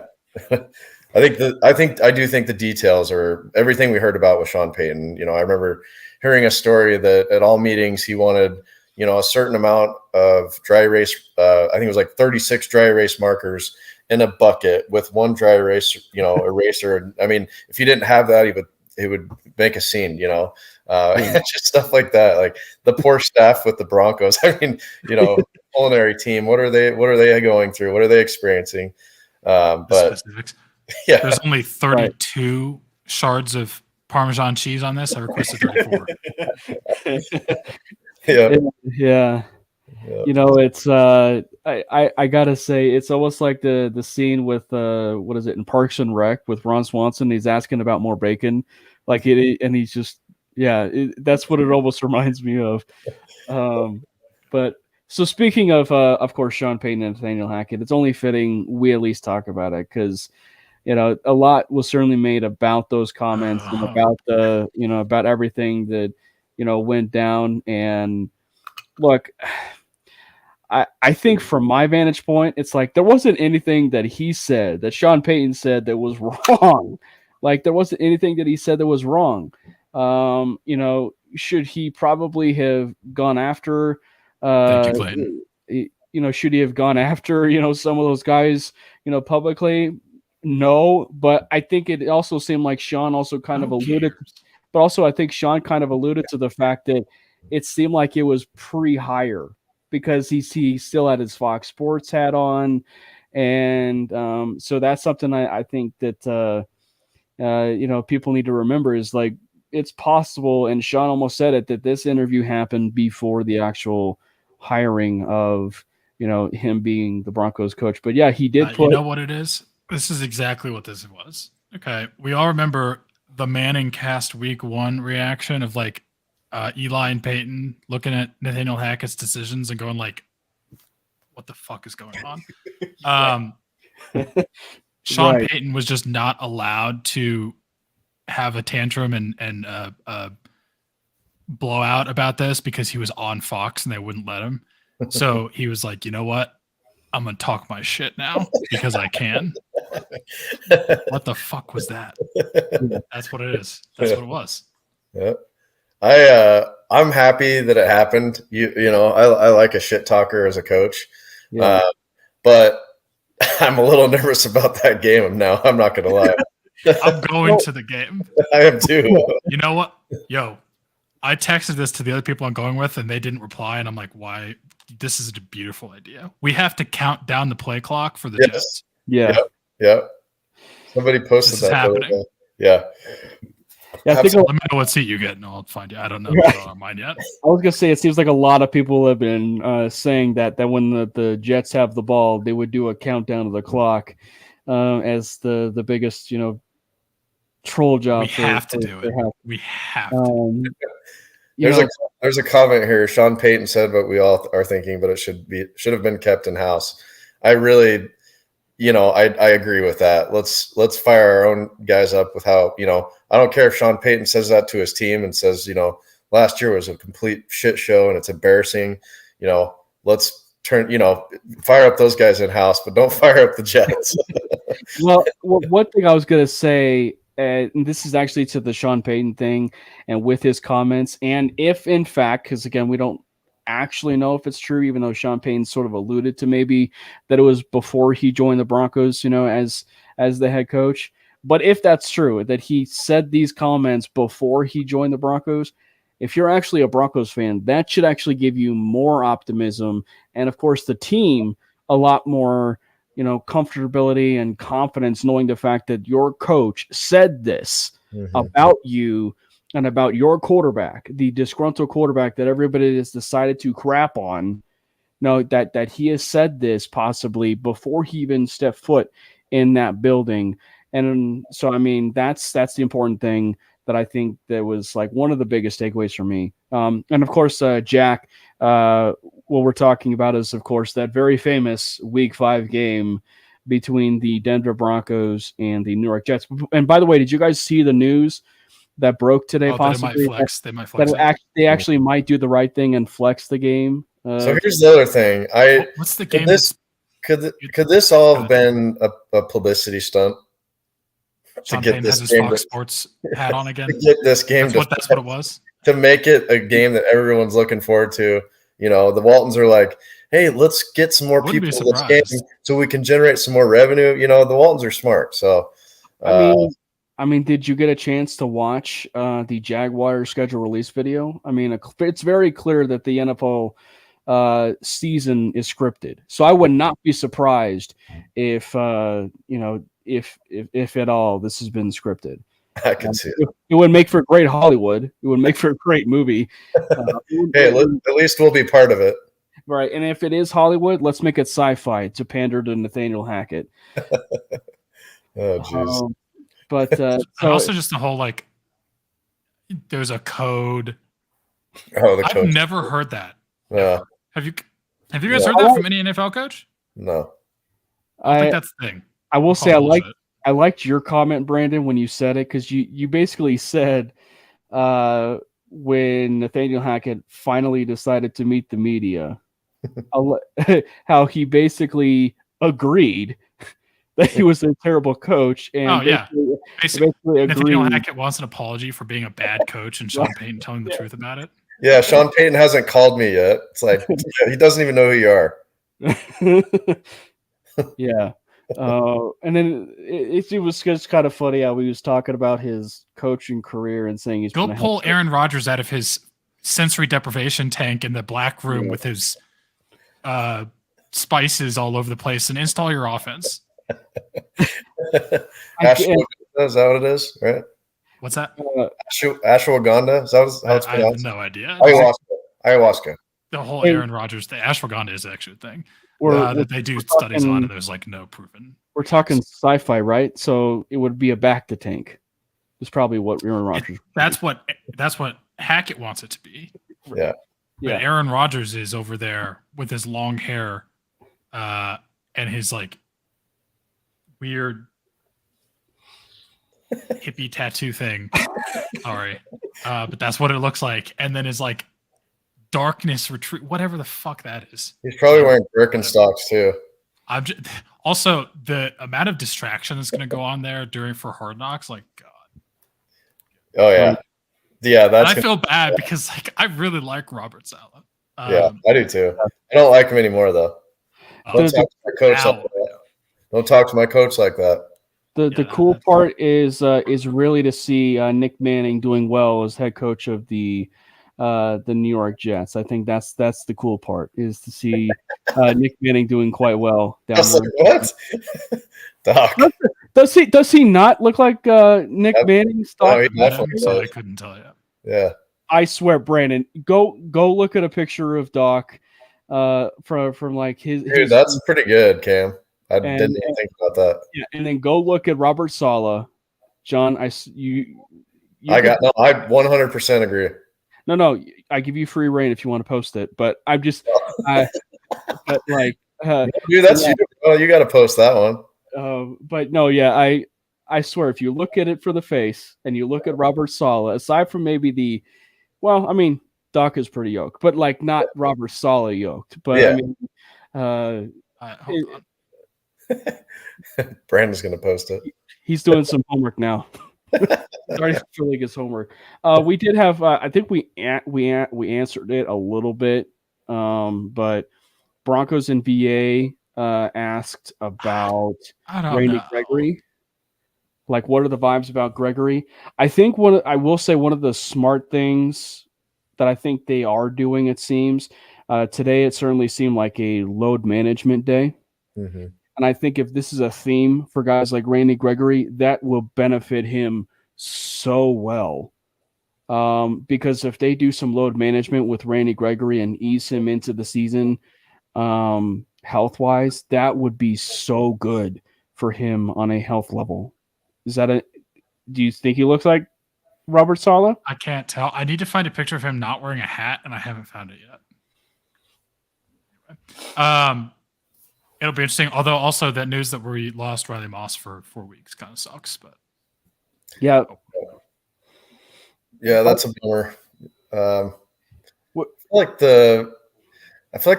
I do think the details are everything we heard about with Sean Payton. I remember hearing a story that at all meetings he wanted, a certain amount of dry erase. I think it was like 36 dry erase markers in a bucket with one dry erase, eraser. I mean, if he didn't have that, he would make a scene. Just stuff like that. Like the poor staff with the Broncos. I mean, culinary team. What are they going through? What are they experiencing? But. Specifics. Yeah, there's only 32 shards of Parmesan cheese on this. I requested 34. Yeah. It's I gotta say it's almost like the scene with what is it in Parks and Rec with Ron Swanson. He's asking about more bacon, like it, and he's just that's what it almost reminds me of. But so speaking of course, Sean Payton and Nathaniel Hackett, it's only fitting we at least talk about it because. A lot was certainly made about those comments and about about everything that, went down. And look, I think from my vantage point, it's like there wasn't anything that he said, that Sean Payton said that was wrong. Like there wasn't anything that he said that was wrong. Should he probably have gone after, Thank you, Clayton. Should he have gone after, some of those guys, publicly? No, but I think it also seemed like Sean also kind of alluded, but also I think Sean kind of alluded to the fact that it seemed like it was pre-hire because he still had his Fox Sports hat on, and so that's something I think that people need to remember is like it's possible, and Sean almost said it, that this interview happened before the actual hiring of him being the Broncos coach. But yeah, he did put. You know what it is? This is exactly what this was. Okay. We all remember the Manning cast week 1 reaction of like Eli and Peyton looking at Nathaniel Hackett's decisions and going like, what the fuck is going on? Sean Right. Payton was just not allowed to have a tantrum and blow out about this because he was on Fox and they wouldn't let him. So he was like, you know what? I'm going to talk my shit now because I can. What the fuck was that? That's what it is. That's what it was. Yeah. I'm happy that it happened. I like a shit talker as a coach. Yeah. But I'm a little nervous about that game now. I'm not going to lie. I'm going to the game. I am too. You know what? Yo, I texted this to the other people I'm going with and they didn't reply. And I'm like, why? This is a beautiful idea. We have to count down the play clock for the Jets. Yeah. Yep. Somebody posted This that. is happening. Yeah. I think Let me know what seat you get and I'll find you. I don't know mine yet. I was gonna say it seems like a lot of people have been saying that when the Jets have the ball, they would do a countdown of the clock as the biggest troll job. We have to do it. We have to. There's a comment here. Sean Payton said what we all are thinking, but it should have been kept in house. I really, I agree with that. Let's fire our own guys up with how, I don't care if Sean Payton says that to his team and says, last year was a complete shit show and it's embarrassing. Let's fire up those guys in house, but don't fire up the Jets. Well, one thing I was gonna say. And this is actually to the Sean Payton thing and with his comments. And if in fact, because again, we don't actually know if it's true, even though Sean Payton sort of alluded to maybe that it was before he joined the Broncos, as the head coach. But if that's true, that he said these comments before he joined the Broncos, if you're actually a Broncos fan, that should actually give you more optimism. And of course, the team a lot more, comfortability and confidence, knowing the fact that your coach said this about you and about your quarterback, the disgruntled quarterback that everybody has decided to crap on. That he has said this possibly before he even stepped foot in that building. And so, I mean, that's the important thing that I think that was like one of the biggest takeaways for me. And of course, Jack, what we're talking about is, of course, that very famous Week 5 game between the Denver Broncos and the New York Jets. And by the way, did you guys see the news that broke today? Possibly they might flex. They actually might do the right thing and flex the game. So here's the other thing. What's the game? Could this all have been a publicity stunt? Sean Payton has his Fox Sports hat on again. To get this game, that's what it was. To make it a game that everyone's looking forward to. The Waltons are like, hey, let's get some more people to this game so we can generate some more revenue. The Waltons are smart. So, I mean, did you get a chance to watch the Jaguars schedule release video? I mean, it's very clear that the NFL season is scripted. So I would not be surprised if if at all this has been scripted. I can see it. It would make for great Hollywood. It would make for a great movie. Hey, at least we'll be part of it. Right. And if it is Hollywood, let's make it sci-fi to pander to Nathaniel Hackett. Oh, jeez. But also just the whole, there's a code. Oh, the code. I've never heard that. Yeah. Have you guys heard that from any NFL coach? No. I think that's the thing. I will say I liked your comment, Brandon, when you said it, because you basically said when Nathaniel Hackett finally decided to meet the media, how he basically agreed that he was a terrible coach. And basically Nathaniel Hackett wants an apology for being a bad coach and Sean Payton telling the truth about it. Yeah, Sean Payton hasn't called me yet. It's like he doesn't even know who you are. Yeah. And then it was just kind of funny how he was talking about his coaching career and saying he's going to pull Aaron Rodgers out of his sensory deprivation tank in the black room with his spices all over the place and install your offense. Is that what it is? Right? What's that? Ashwagandha? Is that how it's pronounced? I have no idea. Ayahuasca. The whole Aaron Rodgers, the ashwagandha is actually a thing that they do studies on, and there's no proven. We're talking sci-fi, right? So it would be a back to tank. It's probably what Aaron Rodgers. That's what Hackett wants it to be. Yeah. But Aaron Rodgers is over there with his long hair, and his weird hippie tattoo thing. Sorry, but that's what it looks like. And then his darkness retreat, whatever the fuck that is. He's probably wearing Birkenstocks too. Also, the amount of distraction that's going to go on there for Hard Knocks, God. Oh yeah, I feel bad because I really like Robert Saleh. Yeah, I do too. I don't like him anymore though. Don't talk to my coach like that. Don't talk to my coach like that. The cool part is really to see Nick Manning doing well as head coach of the New York Jets. I think that's the cool part, is to see Nick Manning doing quite well down there. What? Doc. Does he not look like Nick Manning? No, he definitely I couldn't tell you. Yeah. I swear, Brandon, go look at a picture of Doc from his. Dude, that's pretty good, Cam. I didn't even think about that. Yeah, and then go look at Robert Saleh. John, I 100% agree. No, I give you free reign if you want to post it, but I'm just, dude, that's you. Oh, you got to post that one. But no, I swear, if you look at it for the face and you look at Robert Saleh, aside from maybe Doc is pretty yoked, but not Robert Saleh yoked. But yeah. Hold on. Brandon's going to post it. He's doing some homework now. Starting filling his homework. We did have. I think we answered it a little bit But Broncos and BA asked about I don't Randy know. Gregory. Like, what are the vibes about Gregory? I think I will say one of the smart things that I think they are doing, it seems, today it certainly seemed like a load management day. Mm-hmm. And I think if this is a theme for guys like Randy Gregory, that will benefit him so well. Because if they do some load management with Randy Gregory and ease him into the season, health-wise, that would be so good for him on a health level. Do you think he looks like Robert Saleh? I can't tell. I need to find a picture of him not wearing a hat, and I haven't found it yet. It'll be interesting. Although also that news that we lost Riley Moss for 4 weeks kind of sucks. But yeah, that's a bummer. I feel like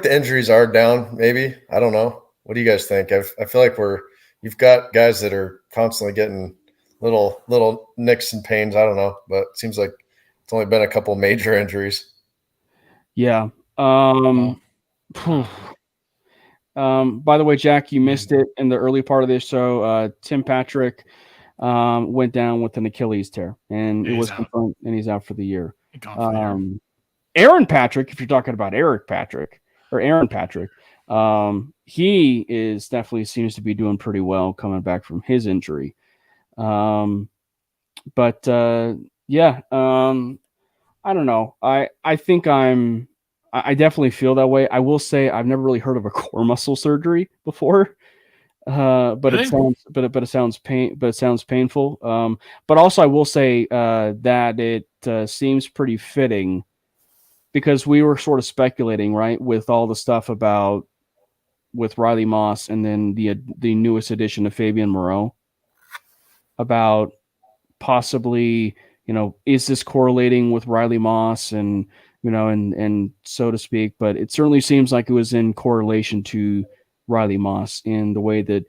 the injuries are down. Maybe, I don't know. What do you guys think? I feel like you've got guys that are constantly getting little nicks and pains. I don't know, but it seems like it's only been a couple major injuries. Yeah. By the way, Jack, you missed it in the early part of this show. Tim Patrick went down with an Achilles tear, and it was confirmed, and he's out for the year. Aaron Patrick, if you're talking about Aaron Patrick, he is definitely seems to be doing pretty well coming back from his injury. I don't know. I think I definitely feel that way. I will say I've never really heard of a core muscle surgery before. But it sounds painful. But also I will say that it seems pretty fitting because we were sort of speculating, right, with all the stuff with Riley Moss and then the newest addition of Fabian Moreau about possibly, is this correlating with Riley Moss and so to speak, but it certainly seems like it was in correlation to Riley Moss in the way that,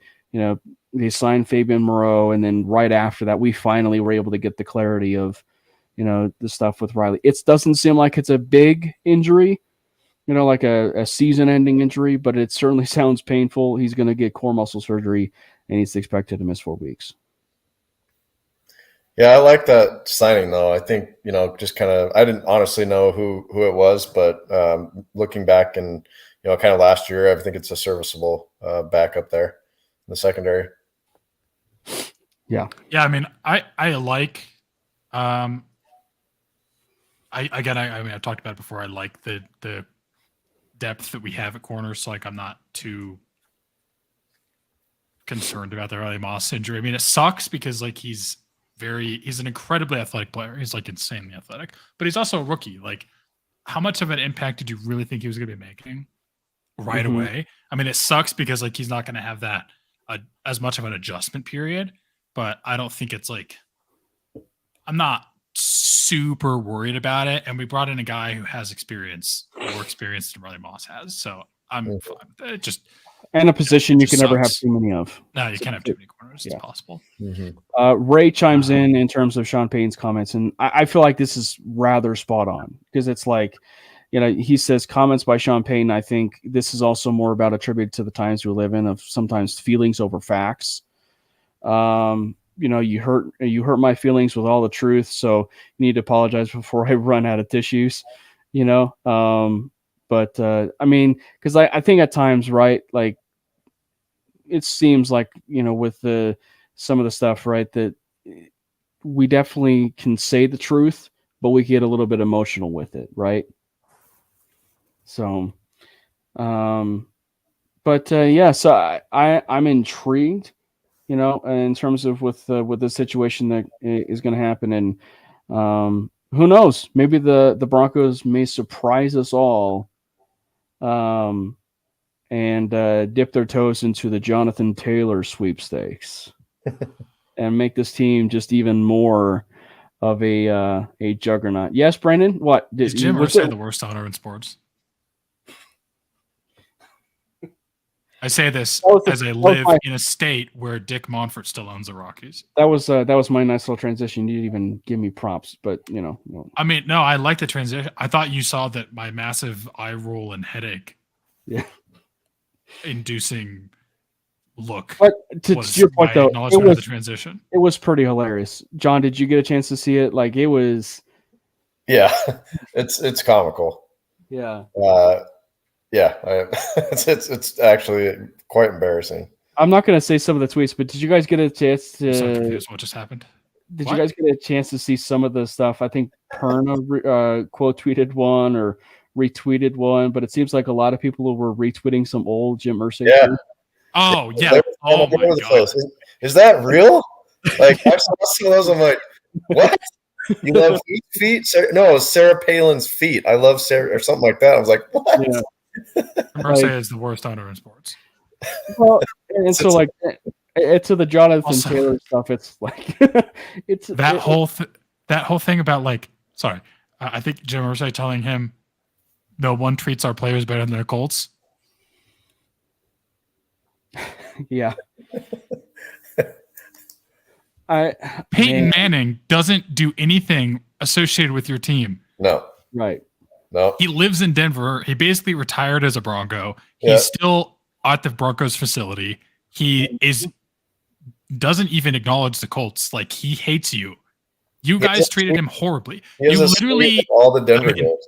they signed Fabian Moreau. And then right after that, we finally were able to get the clarity of, the stuff with Riley. It doesn't seem like it's a big injury, like a season ending injury, but it certainly sounds painful. He's going to get core muscle surgery and he's expected to miss 4 weeks. Yeah, I like that signing though. I think, just kind of, I didn't honestly know who it was, but looking back and, kind of last year, I think it's a serviceable backup there in the secondary. Yeah. Yeah. I mean, I like, I've talked about it before. I like the depth that we have at corner. So like, I'm not too concerned about the Riley Moss injury. I mean, it sucks because like he's an incredibly athletic player. He's like insanely athletic, but he's also a rookie. Like, how much of an impact did you really think he was going to be making right away? I mean, it sucks because like he's not going to have that as much of an adjustment period, but I don't think it's like, I'm not super worried about it. And we brought in a guy who has more experience than Riley Moss has. So I'm fine with it. Just, and a position you can never have too many of. No, you can't have too many corners. It's possible. Ray chimes in terms of Sean Payton's comments, and I feel like this is rather spot on because it's like, he says comments by Sean Payton. I think this is also more about a tribute to the times we live in of sometimes feelings over facts. You hurt my feelings with all the truth, so you need to apologize before I run out of tissues. But I mean, because I think at times, right, like it seems like, with some of the stuff, right, that we definitely can say the truth, but we get a little bit emotional with it, right? So, so I'm intrigued, in terms of with the situation that is going to happen, and who knows, maybe the Broncos may surprise us all. And dip their toes into the Jonathan Taylor sweepstakes and make this team just even more of a juggernaut. Yes, Brandon? What? Is Jim Irsay the worst owner in sports? I say this as I live in a state where Dick Monfort still owns the Rockies. That was my nice little transition. You didn't even give me props, but I mean, no, I like the transition. I thought you saw that my massive eye roll and headache, inducing look. But to your point, though, it was the transition. It was pretty hilarious. John, did you get a chance to see it? Like, it was. Yeah, it's comical. Yeah. It's actually quite embarrassing. I'm not going to say some of the tweets, but did you guys get a chance to? I'm so confused. What just happened? Did you guys get a chance to see some of the stuff? I think Perna quote tweeted one or retweeted one, but it seems like a lot of people were retweeting some old Jim Irsay. Yeah. Tweets. Oh yeah. Oh my God. Is that real? Like, I saw some of those. I'm like, what? You love feet? No, it was Sarah Palin's feet. I love Sarah or something like that. I was like, what? Yeah. Irsay is the worst owner in sports. Well, and so like to the Jonathan Taylor stuff, it's like that whole thing about like, sorry, I think Jim Irsay telling him no one treats our players better than their Colts. Yeah. Peyton Manning doesn't do anything associated with your team. No. Right. No. He lives in Denver. He basically retired as a Bronco. He's still at the Broncos facility. He doesn't even acknowledge the Colts. Like, he hates you. You guys treated him horribly. You literally all the Denver games.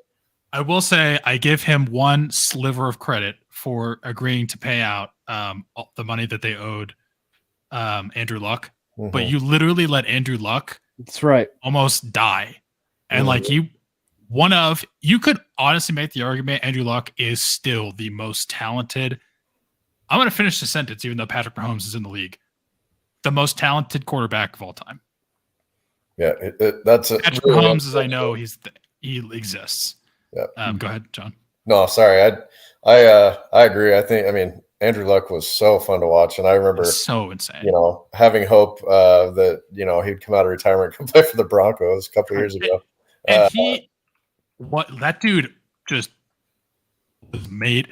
I will say I give him one sliver of credit for agreeing to pay out the money that they owed Andrew Luck. Mm-hmm. But you literally let Andrew Luck almost die. And you could honestly make the argument Andrew Luck is still the most talented. I'm going to finish the sentence, even though Patrick Mahomes is in the league. The most talented quarterback of all time. Yeah, that's Patrick Mahomes, as I know, he exists. Yeah. Go ahead, John. No, sorry. I agree. I mean, Andrew Luck was so fun to watch, and I remember so insane. Having hope that he'd come out of retirement and play for the Broncos a couple of years ago. And that dude just was made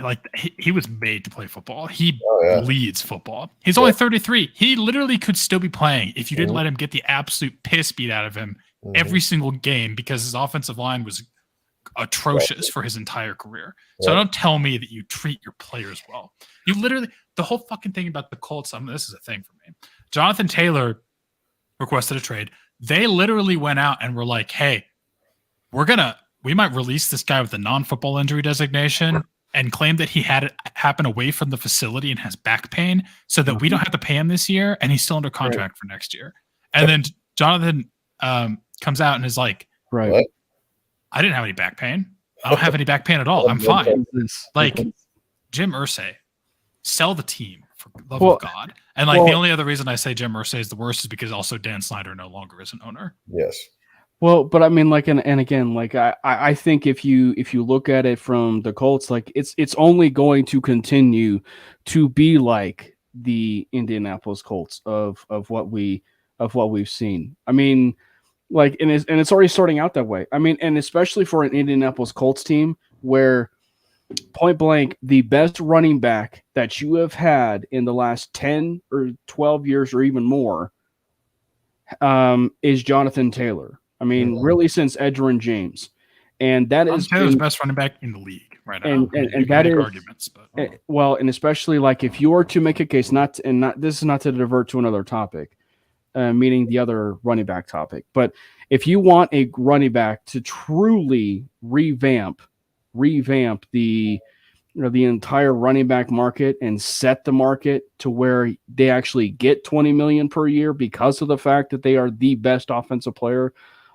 he was made to play football. He bleeds football. He's only 33. He literally could still be playing if you didn't let him get the absolute piss beat out of him every single game because his offensive line was atrocious for his entire career. So don't tell me that you treat your players well. You literally, the whole fucking thing about the Colts, this is a thing for me. Jonathan Taylor requested a trade. They literally went out and were like, hey, we might release this guy with a non-football injury designation and claim that he had it happen away from the facility and has back pain so that we don't have to pay him this year and he's still under contract for next year. And then Jonathan comes out and is like, right. I didn't have any back pain. I don't have any back pain at all. I'm fine. Like, Jim Irsay, sell the team for the love of God. And the only other reason I say Jim Irsay is the worst is because also Dan Snyder no longer is an owner. Yes. Well, but I mean, and again, I think if you look at it from the Colts, it's only going to continue to be like the Indianapolis Colts of what we've seen. I mean, and it's already starting out that way. I mean, and especially for an Indianapolis Colts team where point blank, the best running back that you have had in the last 10 or 12 years or even more is Jonathan Taylor. I mean, really since Edgerrin James. And that is Taylor's the best running back in the league right now. And that is arguments, but and especially if you were to make a case, this is not to divert to another topic. Meaning the other running back topic. But if you want a running back to truly revamp the entire running back market and set the market to where they actually get $20 million per year because of the fact that they are the best offensive player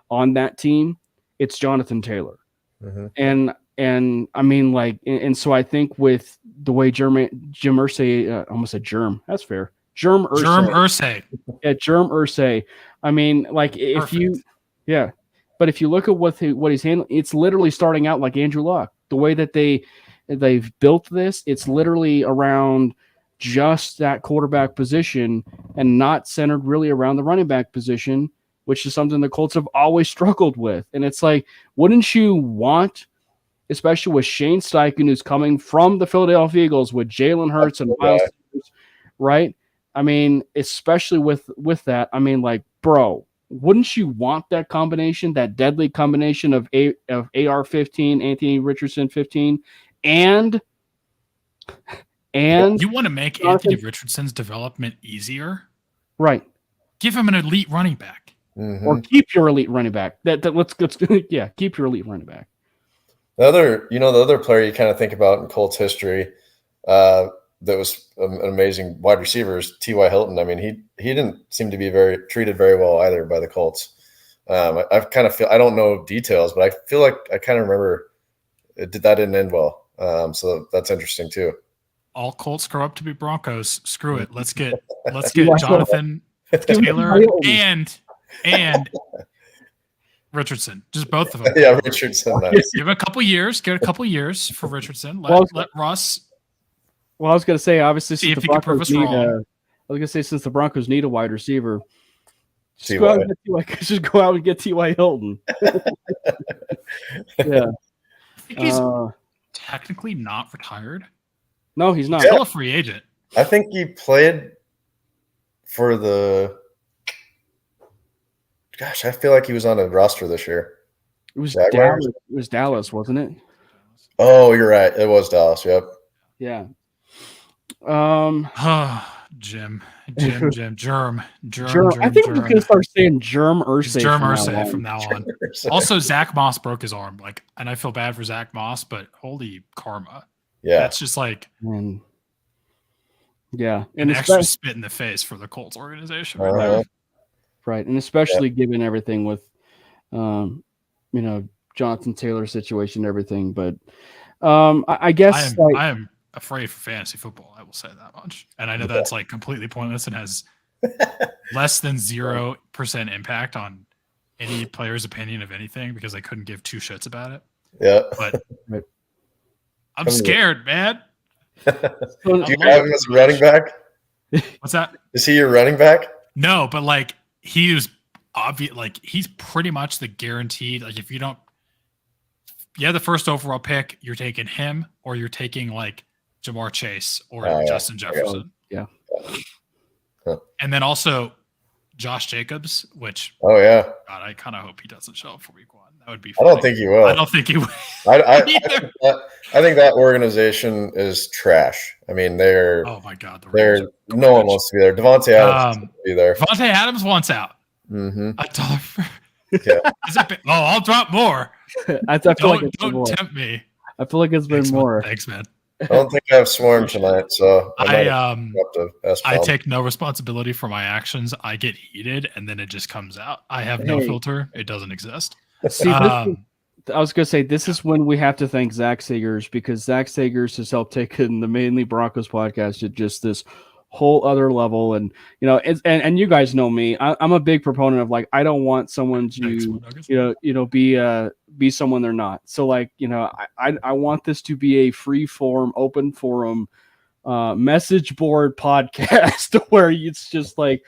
on that team, it's Jonathan Taylor. Mm-hmm. And I mean, and so I think with the way Jim Irsay, almost said Germ, that's fair. Germ Irsay. Yeah, Germ Irsay. I mean, but if you look at what he's handling, it's literally starting out like Andrew Luck. The way that they've built this, it's literally around just that quarterback position and not centered really around the running back position, which is something the Colts have always struggled with. And it's like, wouldn't you want especially with Shane Steichen, who's coming from the Philadelphia Eagles with Jalen Hurts and Miles Sanders, right? I mean, especially with that, I mean, like, bro, wouldn't you want that combination, that deadly combination of AR-15, Anthony Richardson 15, and you want to make Anthony Richardson's development easier, right? Give him an elite running back, or keep your elite running back. Let's keep your elite running back. The other player you kind of think about in Colts history that was an amazing wide receiver is T.Y. Hilton. I mean, he didn't seem to be treated very well either by the Colts. I kind of feel, I don't know details, but I feel like I kind of remember that didn't end well. So that's interesting too. All Colts grow up to be Broncos. Screw it. Let's get Jonathan Taylor and Richardson. Just both of them. Yeah, Richardson. Nice. Give it a couple years. Get a couple years for Richardson. Let Russ. Well, I was going to say, obviously, see if he can prove us wrong. I was going to say, since the Broncos need a wide receiver, just go out and get T.Y. Hilton. Yeah. I think he's technically not retired. No, he's not. He's still a free agent. I think he played for the. Gosh, I feel like he was on a roster this year. It was Dallas. It was Dallas, wasn't it? Oh, you're right. It was Dallas. Yep. Yeah. Germ. I think we're gonna start saying Germ Irsay from now on. Also, Zach Moss broke his arm, and I feel bad for Zach Moss, but holy karma. Yeah, that's just like, and an extra spit in the face for the Colts organization, right? And especially given everything with, Jonathan Taylor's situation, and everything. But I guess I am afraid for fantasy football. I will say that much, and I know that's like completely pointless and has less than 0% impact on any player's opinion of anything because they couldn't give two shits about it. Yeah, but I'm scared, man. Do you have him as a running back? What's that? Is he your running back? No, but like he is obvious. Like he's pretty much the guaranteed. Like if you have the first overall pick, you're taking him, or you're taking like Jamar Chase or Justin Jefferson. Yeah. And then also Josh Jacobs, which God, I kind of hope he doesn't show up for week 1. That would be funny. I don't think he will. I don't think he will. I think that organization is trash. I mean, oh my God, no one wants to be there. Devontae Adams wants to be there. Devontae Adams wants out. Mm-hmm. I'll drop more. Don't tempt me. I feel like it's been more. Thanks, man. I don't think I have swarm tonight, so I take no responsibility for my actions. I get heated, and then it just comes out. I have no filter. It doesn't exist. See, I was going to say, this is when we have to thank Zach Sagers, because Zach Sagers has helped take the Manely Broncos podcast to just this whole other level. And and you guys know me, I'm a big proponent of like, I don't want someone to be someone they're not. So like, I want this to be a free form, open forum message board podcast where it's just like,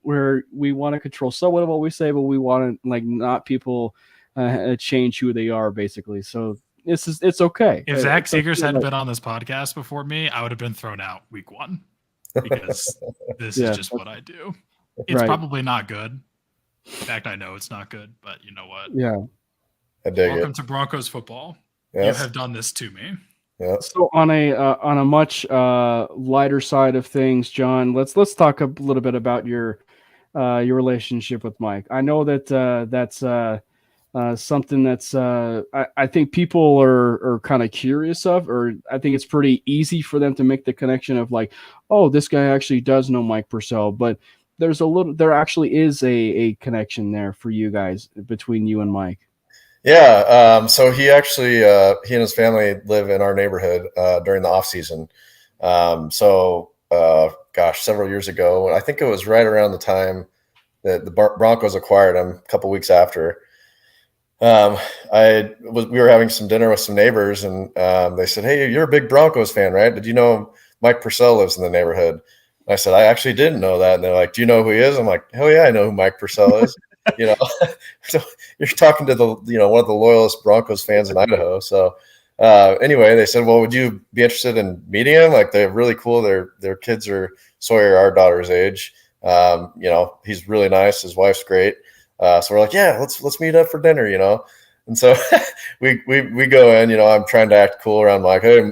where we want to control somewhat of what we say, but we want to like not people change who they are, basically. So it's okay. If Zach Sagers hadn't been on this podcast before me, I would have been thrown out week 1 because this is just what I do. It's probably not good. In fact, I know it's not good, but you know what? Yeah. I dig Welcome to Broncos football. Yes. You have done this to me. Yeah. So on a much lighter side of things, John, let's talk a little bit about your relationship with Mike. I know that that's something that's I think people are kind of curious of, or I think it's pretty easy for them to make the connection of like, oh, this guy actually does know Mike Purcell, but there actually is a connection there for you guys between you and Mike. Yeah. So he actually, he and his family live in our neighborhood during the off season. Several years ago, I think it was right around the time that the Broncos acquired him, a couple weeks after. We were having some dinner with some neighbors, and they said, "Hey, you're a big Broncos fan, right? Did you know Mike Purcell lives in the neighborhood?" And I said, "I actually didn't know that." And they're like, "Do you know who he is?" I'm like, "Hell yeah, I know who Mike Purcell is." you know, so you're talking to the, one of the loyalist Broncos fans in Idaho. So anyway, they said, well, would you be interested in meeting him? Like, they're really cool. Their kids are Sawyer, our daughter's age. He's really nice. His wife's great. So we're like, yeah, let's meet up for dinner, And so we go in, I'm trying to act cool around Mike. Hey,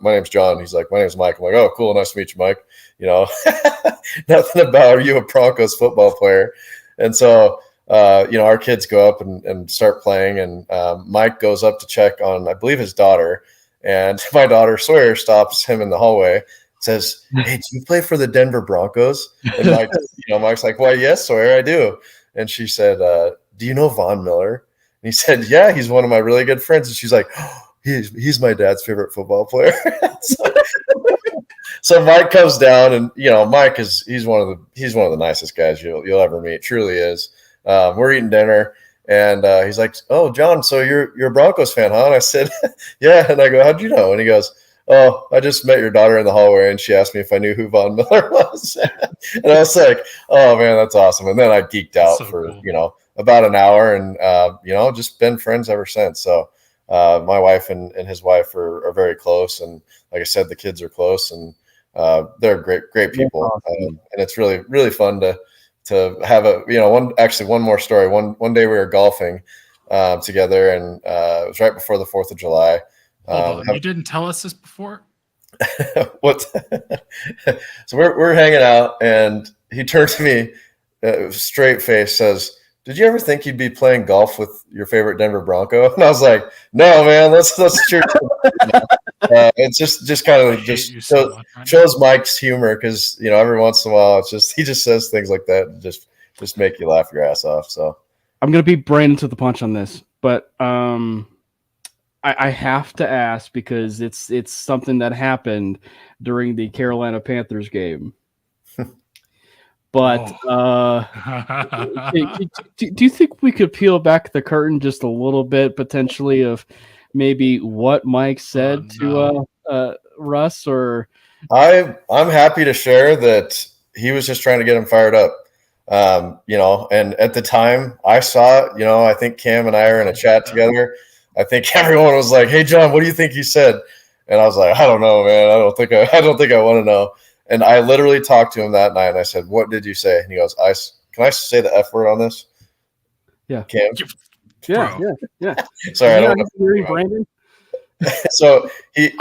my name's John. He's like, my name's Mike. I'm like, oh, cool. Nice to meet you, Mike. Nothing about, are you a Broncos football player? And so, our kids go up and start playing, and Mike goes up to check on, I believe, his daughter. And my daughter, Sawyer, stops him in the hallway, says, hey, do you play for the Denver Broncos? And Mike, Mike's like, why, yes, Sawyer, I do. And she said, do you know Von Miller? And he said, yeah, he's one of my really good friends. And she's like, oh, he's my dad's favorite football player. So Mike comes down, and Mike he's one of the nicest guys you'll ever meet. Truly is. We're eating dinner, and he's like, "Oh, John, so you're a Broncos fan, huh?" And I said, "Yeah." And I go, "How'd you know?" And he goes, "Oh, I just met your daughter in the hallway, and she asked me if I knew who Von Miller was." And I was like, "Oh man, that's awesome." And then I geeked out for cool. About an hour, and just been friends ever since. So my wife and his wife are very close, and like I said, the kids are close, and they're great people. Awesome. And it's really, really fun to have one more story. One day we were golfing together, and it was right before the 4th of July. You didn't tell us this before? What? So we're hanging out, and he turns to me, straight face, says, did you ever think you'd be playing golf with your favorite Denver Bronco? And I was like, no, man, that's true. It's just kind of shows Mike's humor, because every once in a while he just says things like that and just make you laugh your ass off. So I'm gonna be Brandon to the punch on this, but I have to ask, because it's something that happened during the Carolina Panthers game. But do you think we could peel back the curtain just a little bit, potentially, of maybe what Mike said to Russ? Or I'm happy to share that he was just trying to get him fired up. And at the time I saw it, I think Cam and I are in a chat together. I think everyone was like, hey, John, what do you think he said? And I was like, I don't know, man. I don't think I want to know. And I literally talked to him that night, and I said, what did you say? And he goes, can I say the F word on this? Yeah. Cam? Yeah. Sorry, I don't know. Brandon? So he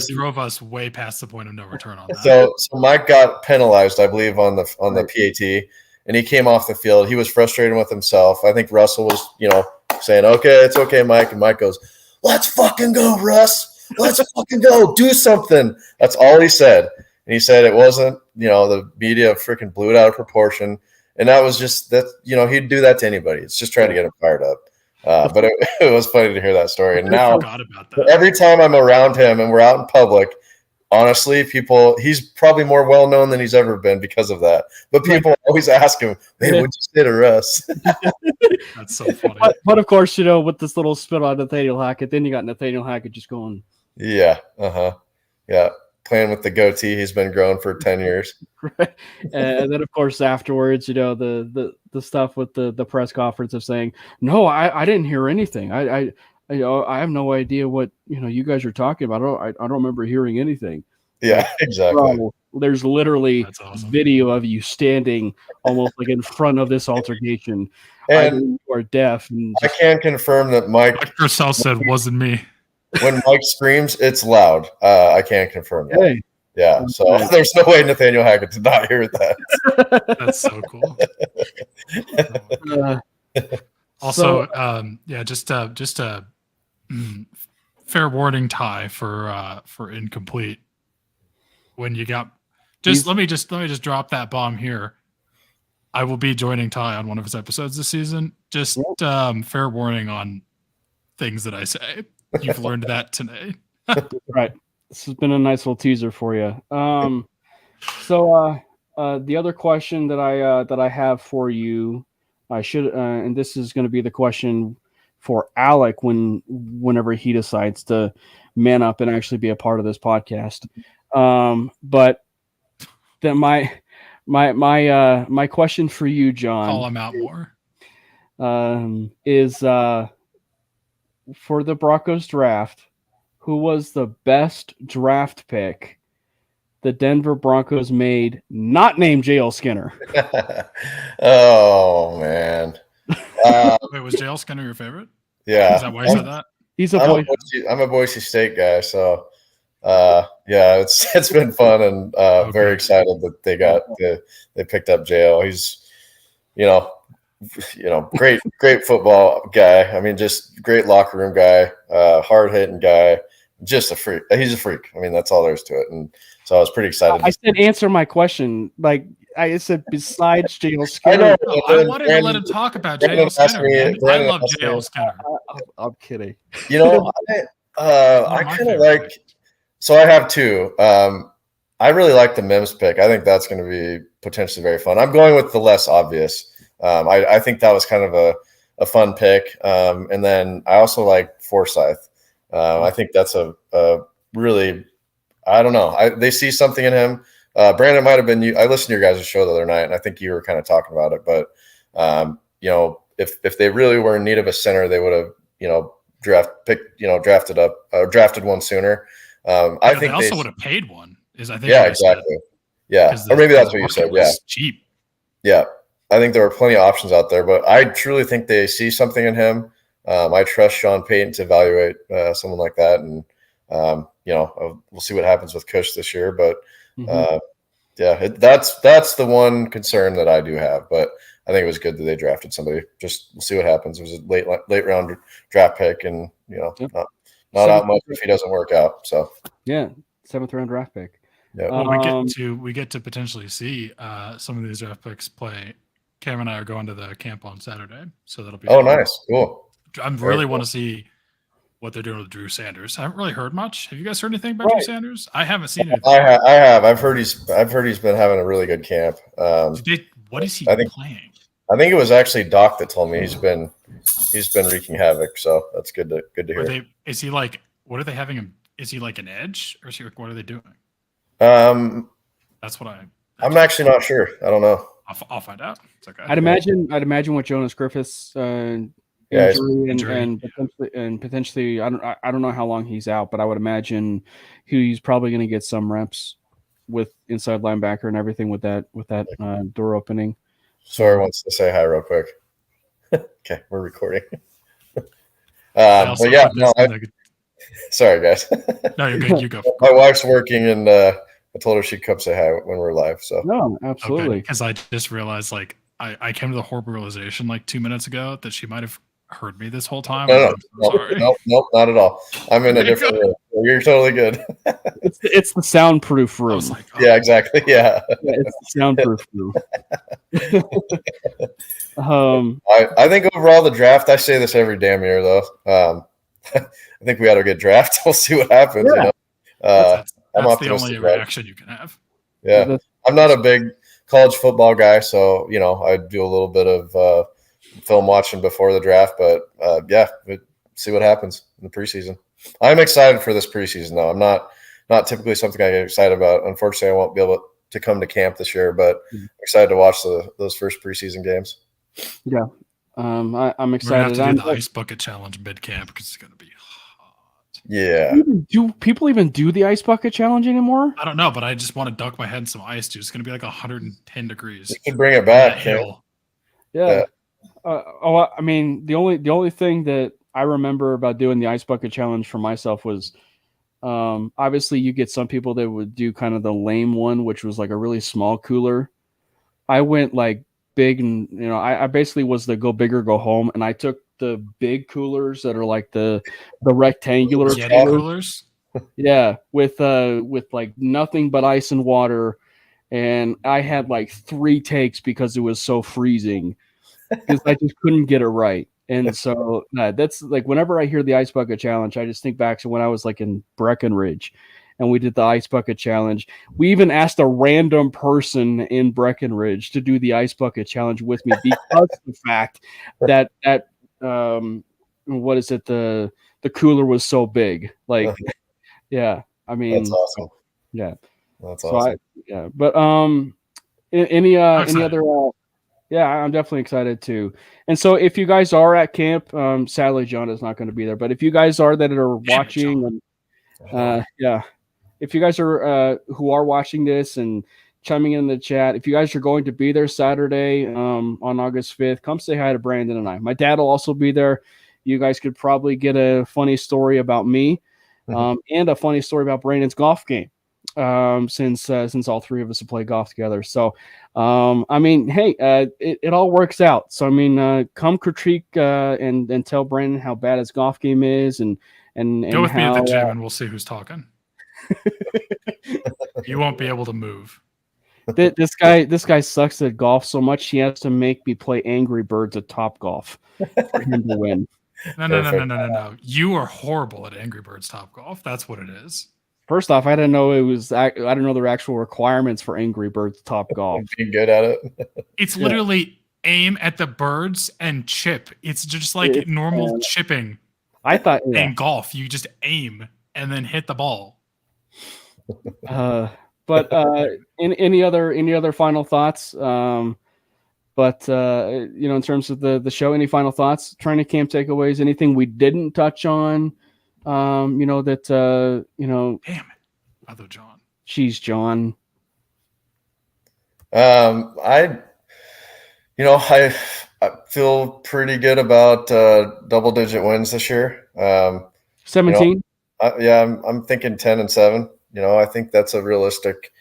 drove us way past the point of no return on that. So Mike got penalized, I believe, on the PAT, and he came off the field. He was frustrated with himself. I think Russell was, saying, okay, it's okay, Mike. And Mike goes, let's fucking go, Russ. Let's fucking go. Do something. That's all he said. And he said it wasn't, the media freaking blew it out of proportion. And that was just that, he'd do that to anybody. It's just trying to get him fired up. But it was funny to hear that story. And now every time I'm around him and we're out in public, honestly, he's probably more well-known than he's ever been because of that. But people always ask him, hey, what'd you say to Russ? That's so funny. But of course, with this little spit on Nathaniel Hackett, then you got Nathaniel Hackett just going. Yeah. Yeah. Playing with the goatee he's been growing for 10 years. Right. And then, of course, afterwards, the stuff with the press conference of saying, no, I didn't hear anything. I have no idea what, you guys are talking about. I don't remember hearing anything. Yeah, exactly. So there's literally video of you standing almost like in front of this altercation. And you are deaf. And I can confirm that Mike. Like yourself said, wasn't me. When Mike screams, it's loud. I can't confirm that. Hey. Yeah, so there's no way Nathaniel Hackett did not hear that. That's so cool. Also, just a fair warning, Ty, for incomplete. When you got let me just drop that bomb here. I will be joining Ty on one of his episodes this season. Just fair warning on things that I say. You've learned that today. Right. This has been a nice little teaser for you. So the other question that I have for you, I should, and this is going to be the question for Alec whenever he decides to man up and actually be a part of this podcast. But then my question for you, John. Call him out more. is for the Broncos draft, who was the best draft pick the Denver Broncos made, not named J.L. Skinner? Oh, man. Wait, was J.L. Skinner your favorite? Yeah. Is that why you said that? I'm a Boise State guy, so yeah, it's been fun and very excited that they picked up JL. He's great football guy. I mean, just great locker room guy, hard hitting guy, just a freak. He's a freak. I mean, that's all there is to it. And so I was pretty excited. I said, answer my question. Like I said, besides JL Skinner, I wanted to let him talk about JL Skinner. I love JL Skinner. I'm kidding. I kind of like. So I have two. I really like the Mims pick. I think that's going to be potentially very fun. I'm going with the less obvious. I think that was kind of a fun pick. And then I also like Forsyth. I think that's a really, I don't know. They see something in him. Brandon might have been you. I listened to your guys' show the other night, and I think you were kind of talking about it. But if they really were in need of a center, they would have drafted one sooner. I think they also would have paid one. Yeah, exactly. Yeah, or maybe that's what you said. Yeah, cheap. Yeah, I think there were plenty of options out there, but I truly think they see something in him. I trust Sean Payton to evaluate someone like that, and we'll see what happens with Kush this year. But that's the one concern that I do have. But I think it was good that they drafted somebody. Just we'll see what happens. It was a late round draft pick, and not out much if he doesn't work out. So yeah, 7th round draft pick. Yeah. Well, we get to potentially see some of these draft picks play. Cam and I are going to the camp on Saturday, so that'll be. Oh, nice, cool. I really want to see what they're doing with Drew Sanders. I haven't really heard much. Have you guys heard anything about Drew Sanders? I haven't seen anything. I have. I've heard he's been having a really good camp. What is he playing? I think it was actually Doc that told me he's been wreaking havoc. So that's good to hear. Is he like? What are they having him? Is he like an edge, or is he like? What are they doing? That's what I'm actually not sure. I don't know. I'll find out. It's okay. I'd imagine with Jonas Griffith's injury and potentially I don't know how long he's out, but I would imagine he's probably going to get some reps with inside linebacker and everything with that door opening. Sawyer wants to say hi real quick. Okay, we're recording. But yeah, no. Sorry, guys. No, you're good. You go. My wife's working, and I told her she'd come say hi when we're live. So no, absolutely. Because I just realized, like, I came to the horrible realization like 2 minutes ago that she might have heard me this whole time. No, not at all. I'm in a different room. You're totally good. It's the soundproof room. Like, yeah, exactly. Yeah, it's the soundproof room. I think overall the draft. I say this every damn year, though. I think we had a good draft. We'll see what happens. Yeah. That's the only reaction you can have. Yeah, I'm not a big college football guy, so I do a little bit of film watching before the draft. But we'll see what happens in the preseason. I'm excited for this preseason, though. I'm not typically something I get excited about. Unfortunately, I won't be able to come to camp this year, but I'm excited to watch those first preseason games. Yeah, I'm excited. We're gonna have to do the ice bucket challenge mid camp because it's going to be hot. Yeah. Do people even do the ice bucket challenge anymore? I don't know, but I just want to dunk my head in some ice, dude. It's going to be like 110 degrees. You can bring it back. Yeah. I mean, the only thing that I remember about doing the ice bucket challenge for myself was, obviously you get some people that would do kind of the lame one, which was like a really small cooler. I went like big, and I basically was the go big or go home, and I took the big coolers that are like the rectangular coolers. Yeah, with like nothing but ice and water, and I had like 3 takes because it was so freezing because I just couldn't get it right. And so that's like whenever I hear the ice bucket challenge, I just think back to when I was like in Breckenridge and we did the ice bucket challenge. We even asked a random person in Breckenridge to do the ice bucket challenge with me because of the fact that what is it? The cooler was so big. Like, yeah, I mean, that's awesome. Yeah, that's awesome. But any other Yeah, I'm definitely excited too. And so if you guys are at camp, sadly John is not going to be there, but if you guys are that are watching, yeah, if you guys are who are watching this and chiming in the chat, if you guys are going to be there Saturday on August 5th, come say hi to Brandon and I. My dad will also be there. You guys could probably get a funny story about me and a funny story about Brandon's golf game since all three of us have played golf together. So, I mean, hey, it all works out. So, I mean, come critique and tell Brandon how bad his golf game is and go with how, me at the gym and we'll see who's talking. You won't be able to move. This guy sucks at golf so much he has to make me play Angry Birds at Topgolf for him to win. No. You are horrible at Angry Birds Topgolf. That's what it is. First off, I didn't know I didn't know there were actual requirements for Angry Birds Topgolf. Being good at it. It's literally aim at the birds and chip. It's just like normal chipping. I thought in golf, you just aim and then hit the ball. But any other final thoughts? But in terms of the show, any final thoughts? Training camp takeaways? Anything we didn't touch on? Damn it, other John. She's John. I feel pretty good about double-digit wins this year. 17. I'm thinking 10-7. I think that's a realistic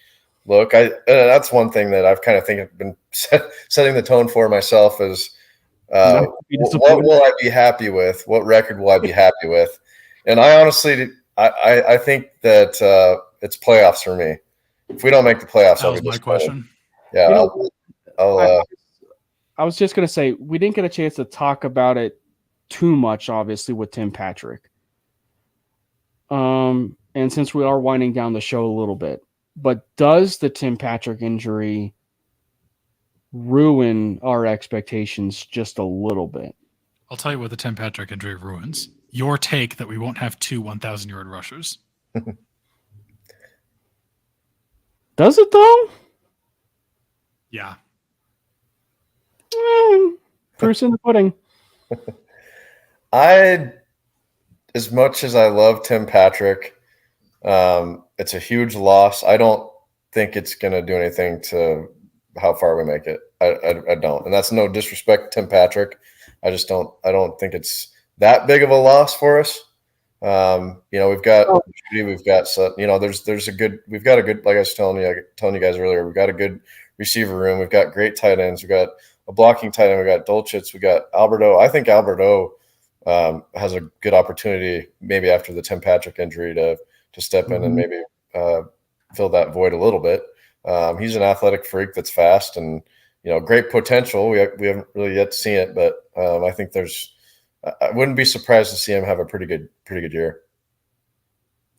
look. That's one thing that I've kind of been setting the tone for myself is what will I be happy with? What record will I be happy with? And I honestly, I think that it's playoffs for me. If we don't make the playoffs, that was my question. Yeah, I was just gonna say we didn't get a chance to talk about it too much, obviously, with Tim Patrick. And since we are winding down the show a little bit, but does the Tim Patrick injury ruin our expectations just a little bit? I'll tell you what the Tim Patrick injury ruins. Your take that we won't have 2 1,000-yard rushers. Does it though? Yeah. Proof's in the pudding. As much as I love Tim Patrick, it's a huge loss. I don't think it's going to do anything to how far we make it. I don't. And that's no disrespect to Tim Patrick. I don't think it's that big of a loss for us. We've got we've got like I was telling you guys earlier, we've got a good receiver room. We've got great tight ends. We've got a blocking tight end. We've got Dolchitz. We got Alberto. I think Alberto has a good opportunity maybe after the Tim Patrick injury to step in and maybe fill that void a little bit. He's an athletic freak that's fast and great potential. We haven't really yet seen it, but I think I wouldn't be surprised to see him have a pretty good year.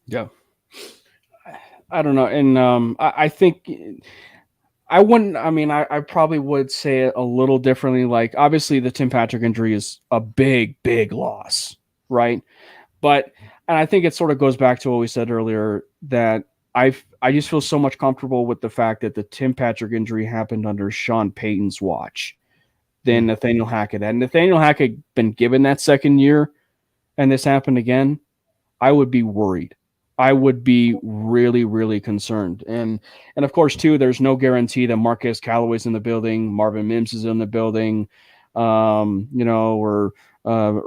Yeah, I don't know, and I think I wouldn't. I mean, I probably would say it a little differently. Like, obviously, the Tim Patrick injury is a big loss, right? And I think it sort of goes back to what we said earlier that I just feel so much comfortable with the fact that the Tim Patrick injury happened under Sean Payton's watch than Nathaniel Hackett. And Nathaniel Hackett been given that second year and this happened again, I would be worried. I would be really, really concerned. And of course, too, there's no guarantee that Marquez Callaway's in the building, Marvin Mims is in the building, or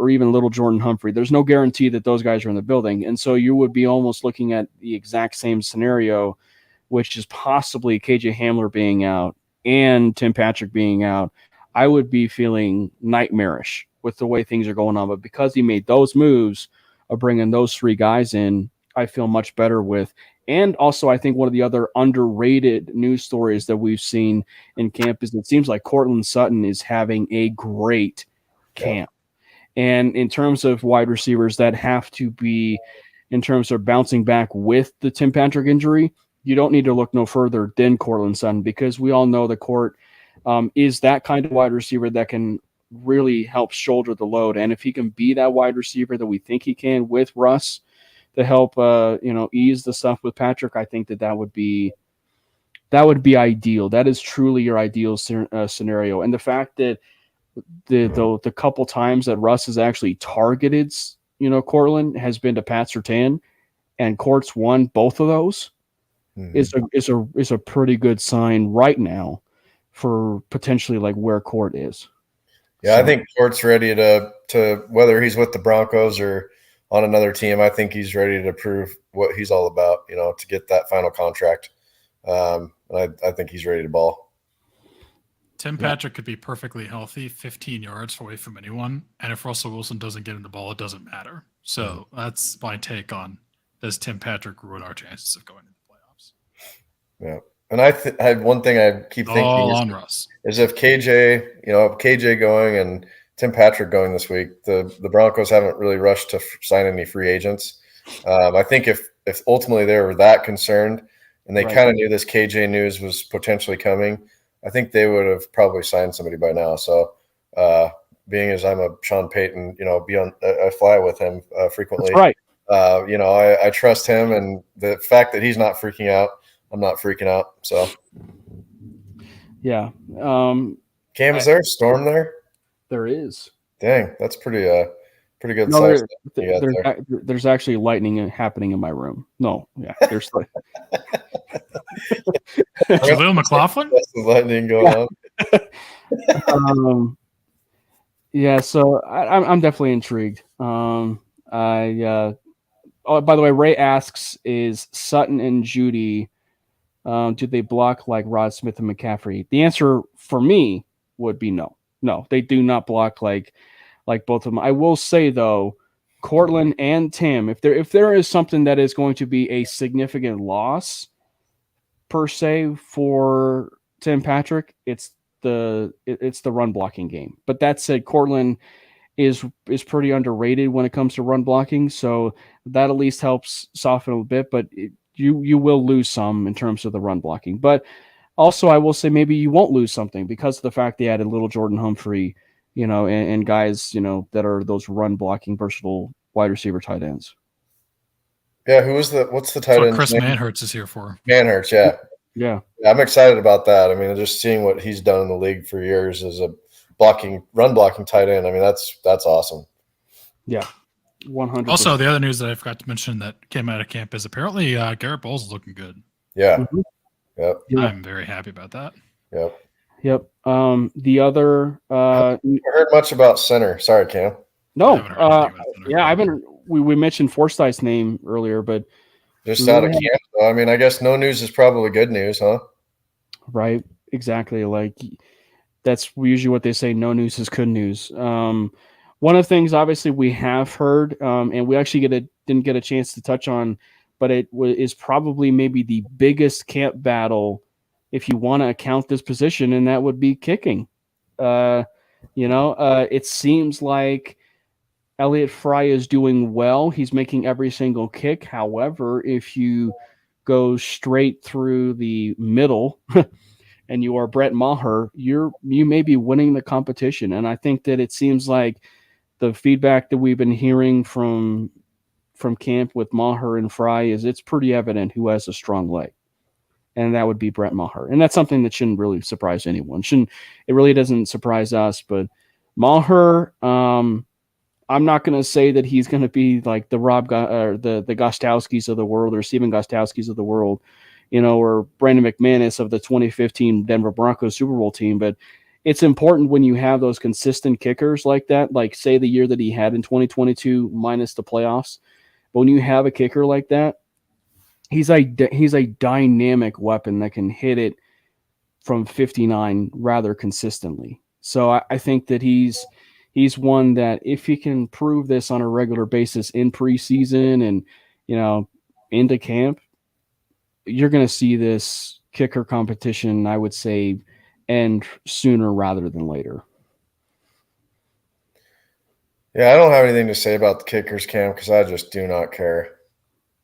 even little Jordan Humphrey. There's no guarantee that those guys are in the building. And so you would be almost looking at the exact same scenario, which is possibly KJ Hamler being out and Tim Patrick being out. I would be feeling nightmarish with the way things are going on. But because he made those moves of bringing those 3 guys in, I feel much better with. And also, I think one of the other underrated news stories that we've seen in camp is it seems like Cortland Sutton is having a great camp. And in terms of wide receivers that have to be, in terms of bouncing back with the Tim Patrick injury, you don't need to look no further than Cortland Sutton, because we all know the Court is that kind of wide receiver that can really help shoulder the load. And if he can be that wide receiver that we think he can with Russ to help, ease the stuff with Patrick, I think that would be that would be ideal. That is truly your ideal scenario. And the fact that the couple times that Russ has actually targeted, Cortland has been to Pat Surtain, and Court's won both of those is a pretty good sign right now for potentially like where Court is. Yeah, so I think Court's ready to whether he's with the Broncos or on another team, I think he's ready to prove what he's all about, to get that final contract. I think he's ready to ball. Tim Patrick could be perfectly healthy, 15 yards away from anyone. And if Russell Wilson doesn't get him the ball, it doesn't matter. So that's my take on, does Tim Patrick ruin our chances of going to the playoffs? Yeah. And I had one thing I keep thinking on Russ is if KJ going and Tim Patrick going this week, the Broncos haven't really rushed to sign any free agents. I think if ultimately they were that concerned and they kind of knew this KJ news was potentially coming, I think they would have probably signed somebody by now. So being as I'm a Sean Payton, I fly with him frequently. That's right. I trust him, and the fact that he's not freaking out, I'm not freaking out. So yeah. Cam, is there a storm there? There is. Dang, that's pretty good size. There's actually lightning happening in my room. No, yeah, there's like Jaleel McLaughlin. That's the lightning going on. Yeah, so I'm definitely intrigued. By the way, Ray asks, is Sutton and Judy, do they block like Rod Smith and McCaffrey? The answer for me would be no. No, they do not block like both of them. I will say though, Cortland and Tim, if there is something that is going to be a significant loss per se for Tim Patrick, it's the run blocking game. But that said, Cortland is pretty underrated when it comes to run blocking, so that at least helps soften a bit. But you will lose some in terms of the run blocking. But also, I will say maybe you won't lose something because of the fact they added little Jordan Humphrey, and guys, that are those run blocking versatile wide receiver tight ends. Yeah, what's the tight end? Chris Manhurts is here for. Manhurts, yeah. Yeah. I'm excited about that. I mean, just seeing what he's done in the league for years as a run blocking tight end. I mean, that's awesome. Yeah. 100%. Also, the other news that I forgot to mention that came out of camp is apparently Garrett Bowles is looking good. Yeah. Mm-hmm. Yep. Yeah. I'm very happy about that. Yep. The other I heard much about center. Sorry, Cam. No. We mentioned Forsyth's name earlier, but just out of camp. I mean, I guess no news is probably good news, huh? Right. Exactly. Like that's usually what they say. No news is good news. One of the things, obviously, we have heard, and we actually didn't get a chance to touch on, but it is probably maybe the biggest camp battle if you want to account this position, and that would be kicking. It seems like Elliott Fry is doing well. He's making every single kick. However, if you go straight through the middle and you are Brett Maher, you may be winning the competition. And I think that it seems like the feedback that we've been hearing from camp with Maher and Fry is it's pretty evident who has a strong leg. And that would be Brett Maher. And that's something that shouldn't really surprise anyone. It really doesn't surprise us, but Maher, I'm not going to say that he's going to be like the the Gostowskis of the world or Steven Gostowskis of the world, or Brandon McManus of the 2015 Denver Broncos Super Bowl team. But it's important when you have those consistent kickers like that, like say the year that he had in 2022 minus the playoffs. But when you have a kicker like that, he's a dynamic weapon that can hit it from 59 rather consistently. So I think that he's one that if he can prove this on a regular basis in preseason and, into camp, you're going to see this kicker competition, I would say, end sooner rather than later. Yeah, I don't have anything to say about the kickers camp because I just do not care.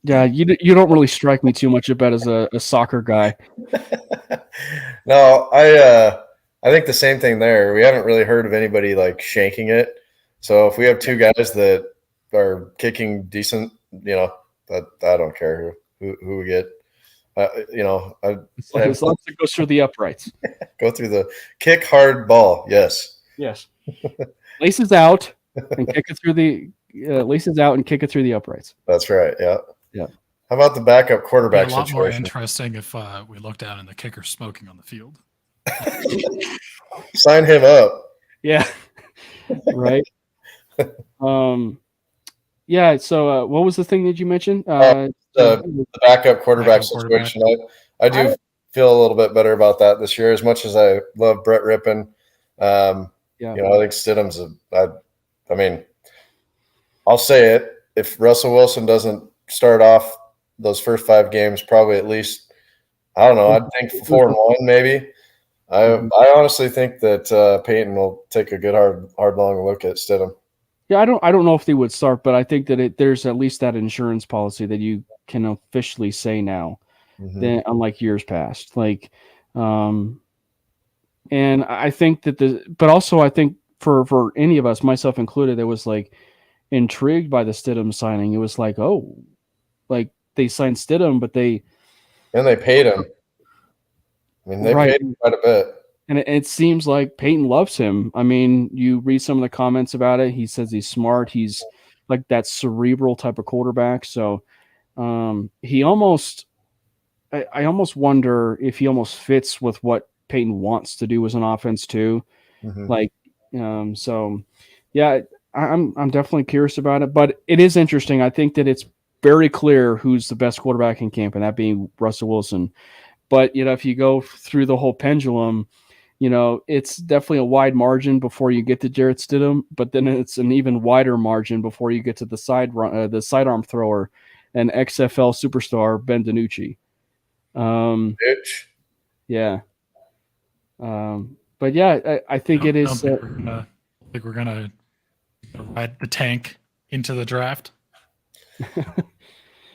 Yeah, you don't really strike me too much about as a soccer guy. No, I think the same thing there. We haven't really heard of anybody like shanking it. So if we have two guys that are kicking decent, that I don't care who we get. As long as it goes through the uprights. Go through the kick hard ball. Yes. Laces out and kick it through the uprights. That's right. Yeah. Yeah. How about the backup quarterback situation? A lot more interesting if we look down and the kicker's smoking on the field. Sign him up. Yeah. Right. Yeah. So, what was the thing that you mentioned? The backup quarterback situation. I do feel a little bit better about that this year. As much as I love Brett Rippon, I think Stidham's. I mean, I'll say it. If Russell Wilson doesn't start off those first 5 games, probably at least, I don't know. I'd think 4-1 maybe. I honestly think that Peyton will take a good hard long look at Stidham. Yeah, I don't know if they would start, but I think that there's at least that insurance policy that you can officially say now, than unlike years past. Like, and I think that but also I think for any of us, myself included, it was like intrigued by the Stidham signing. It was like, oh, like they signed Stidham, but they paid him. I mean, they paid him quite a bit. And it seems like Peyton loves him. I mean, you read some of the comments about it. He says he's smart. He's like that cerebral type of quarterback. So he almost – I almost wonder if he almost fits with what Peyton wants to do as an offense too. Like, so, yeah, I'm definitely curious about it. But it is interesting. I think that it's very clear who's the best quarterback in camp, and that being Russell Wilson. But, if you go through the whole pendulum – it's definitely a wide margin before you get to Jarrett Stidham, but then it's an even wider margin before you get to the sidearm thrower and XFL superstar Ben DiNucci. Yeah. But yeah, I think it is. I think we're gonna ride the tank into the draft.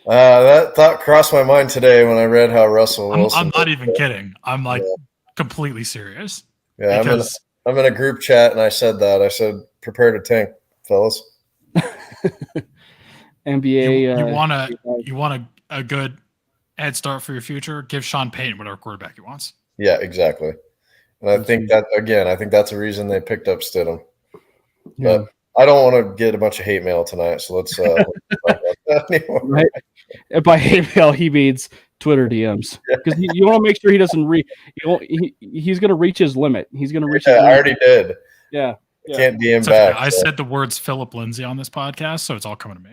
That thought crossed my mind today when I read how Russell Wilson. I'm not even kidding. I'm like. Yeah. Completely serious. Yeah, I'm in a group chat and I said that. I said, prepare to tank, fellas. NBA. You want a good head start for your future? Give Sean Payton whatever quarterback he wants. Yeah, exactly. And I think that's a reason they picked up Stidham. Yeah. But I don't want to get a bunch of hate mail tonight, so let's talk about that anymore. Right. And by hate mail, he means Twitter DMs, because you want to make sure he doesn't he's going to reach his limit. He's going to reach. I already did. Yeah. Can't DM back. I said the words Philip Lindsay on this podcast, so it's all coming to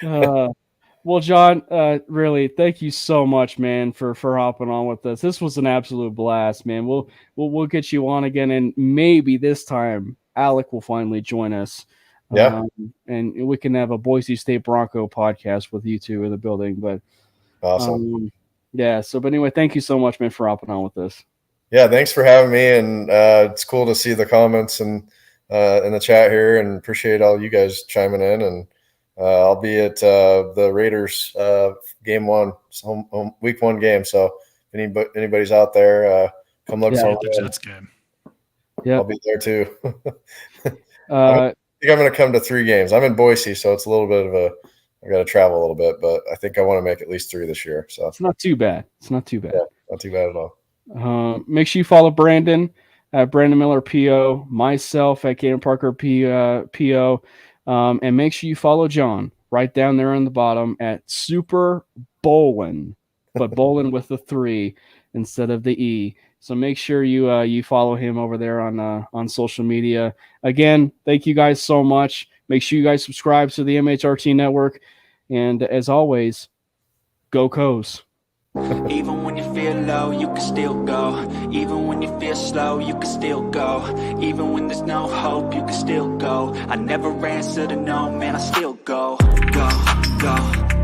me. Well, John, really, thank you so much, man, for hopping on with us. This was an absolute blast, man. We'll get you on again, and maybe this time Alec will finally join us. Yeah, and we can have a Boise State Bronco podcast with you two in the building. But awesome, yeah. So, but anyway, thank you so much, man, for hopping on with us. Yeah, thanks for having me, and it's cool to see the comments and in the chat here, and appreciate all you guys chiming in. And I'll be at the Raiders game 1, week 1 game. So if anybody's out there, come look for the Jets game. Yeah, I'll be there too. I think I'm going to come to 3 games. I'm in Boise, so it's a little bit of I got to travel a little bit, but I think I want to make at least 3 this year. So it's not too bad. Yeah, not too bad at all. Make sure you follow Brandon at Brandon Miller PO, myself at Caden Parker PO, and make sure you follow John right down there on the bottom at Super Bolin, but Bolin with the 3 instead of the E. So make sure you follow him over there on social media. Again, thank you guys so much. Make sure you guys subscribe to the MHRT Network. And as always, go Coes. Even when you feel low, you can still go. Even when you feel slow, you can still go. Even when there's no hope, you can still go. I never answer to no, man, I still go. Go, go.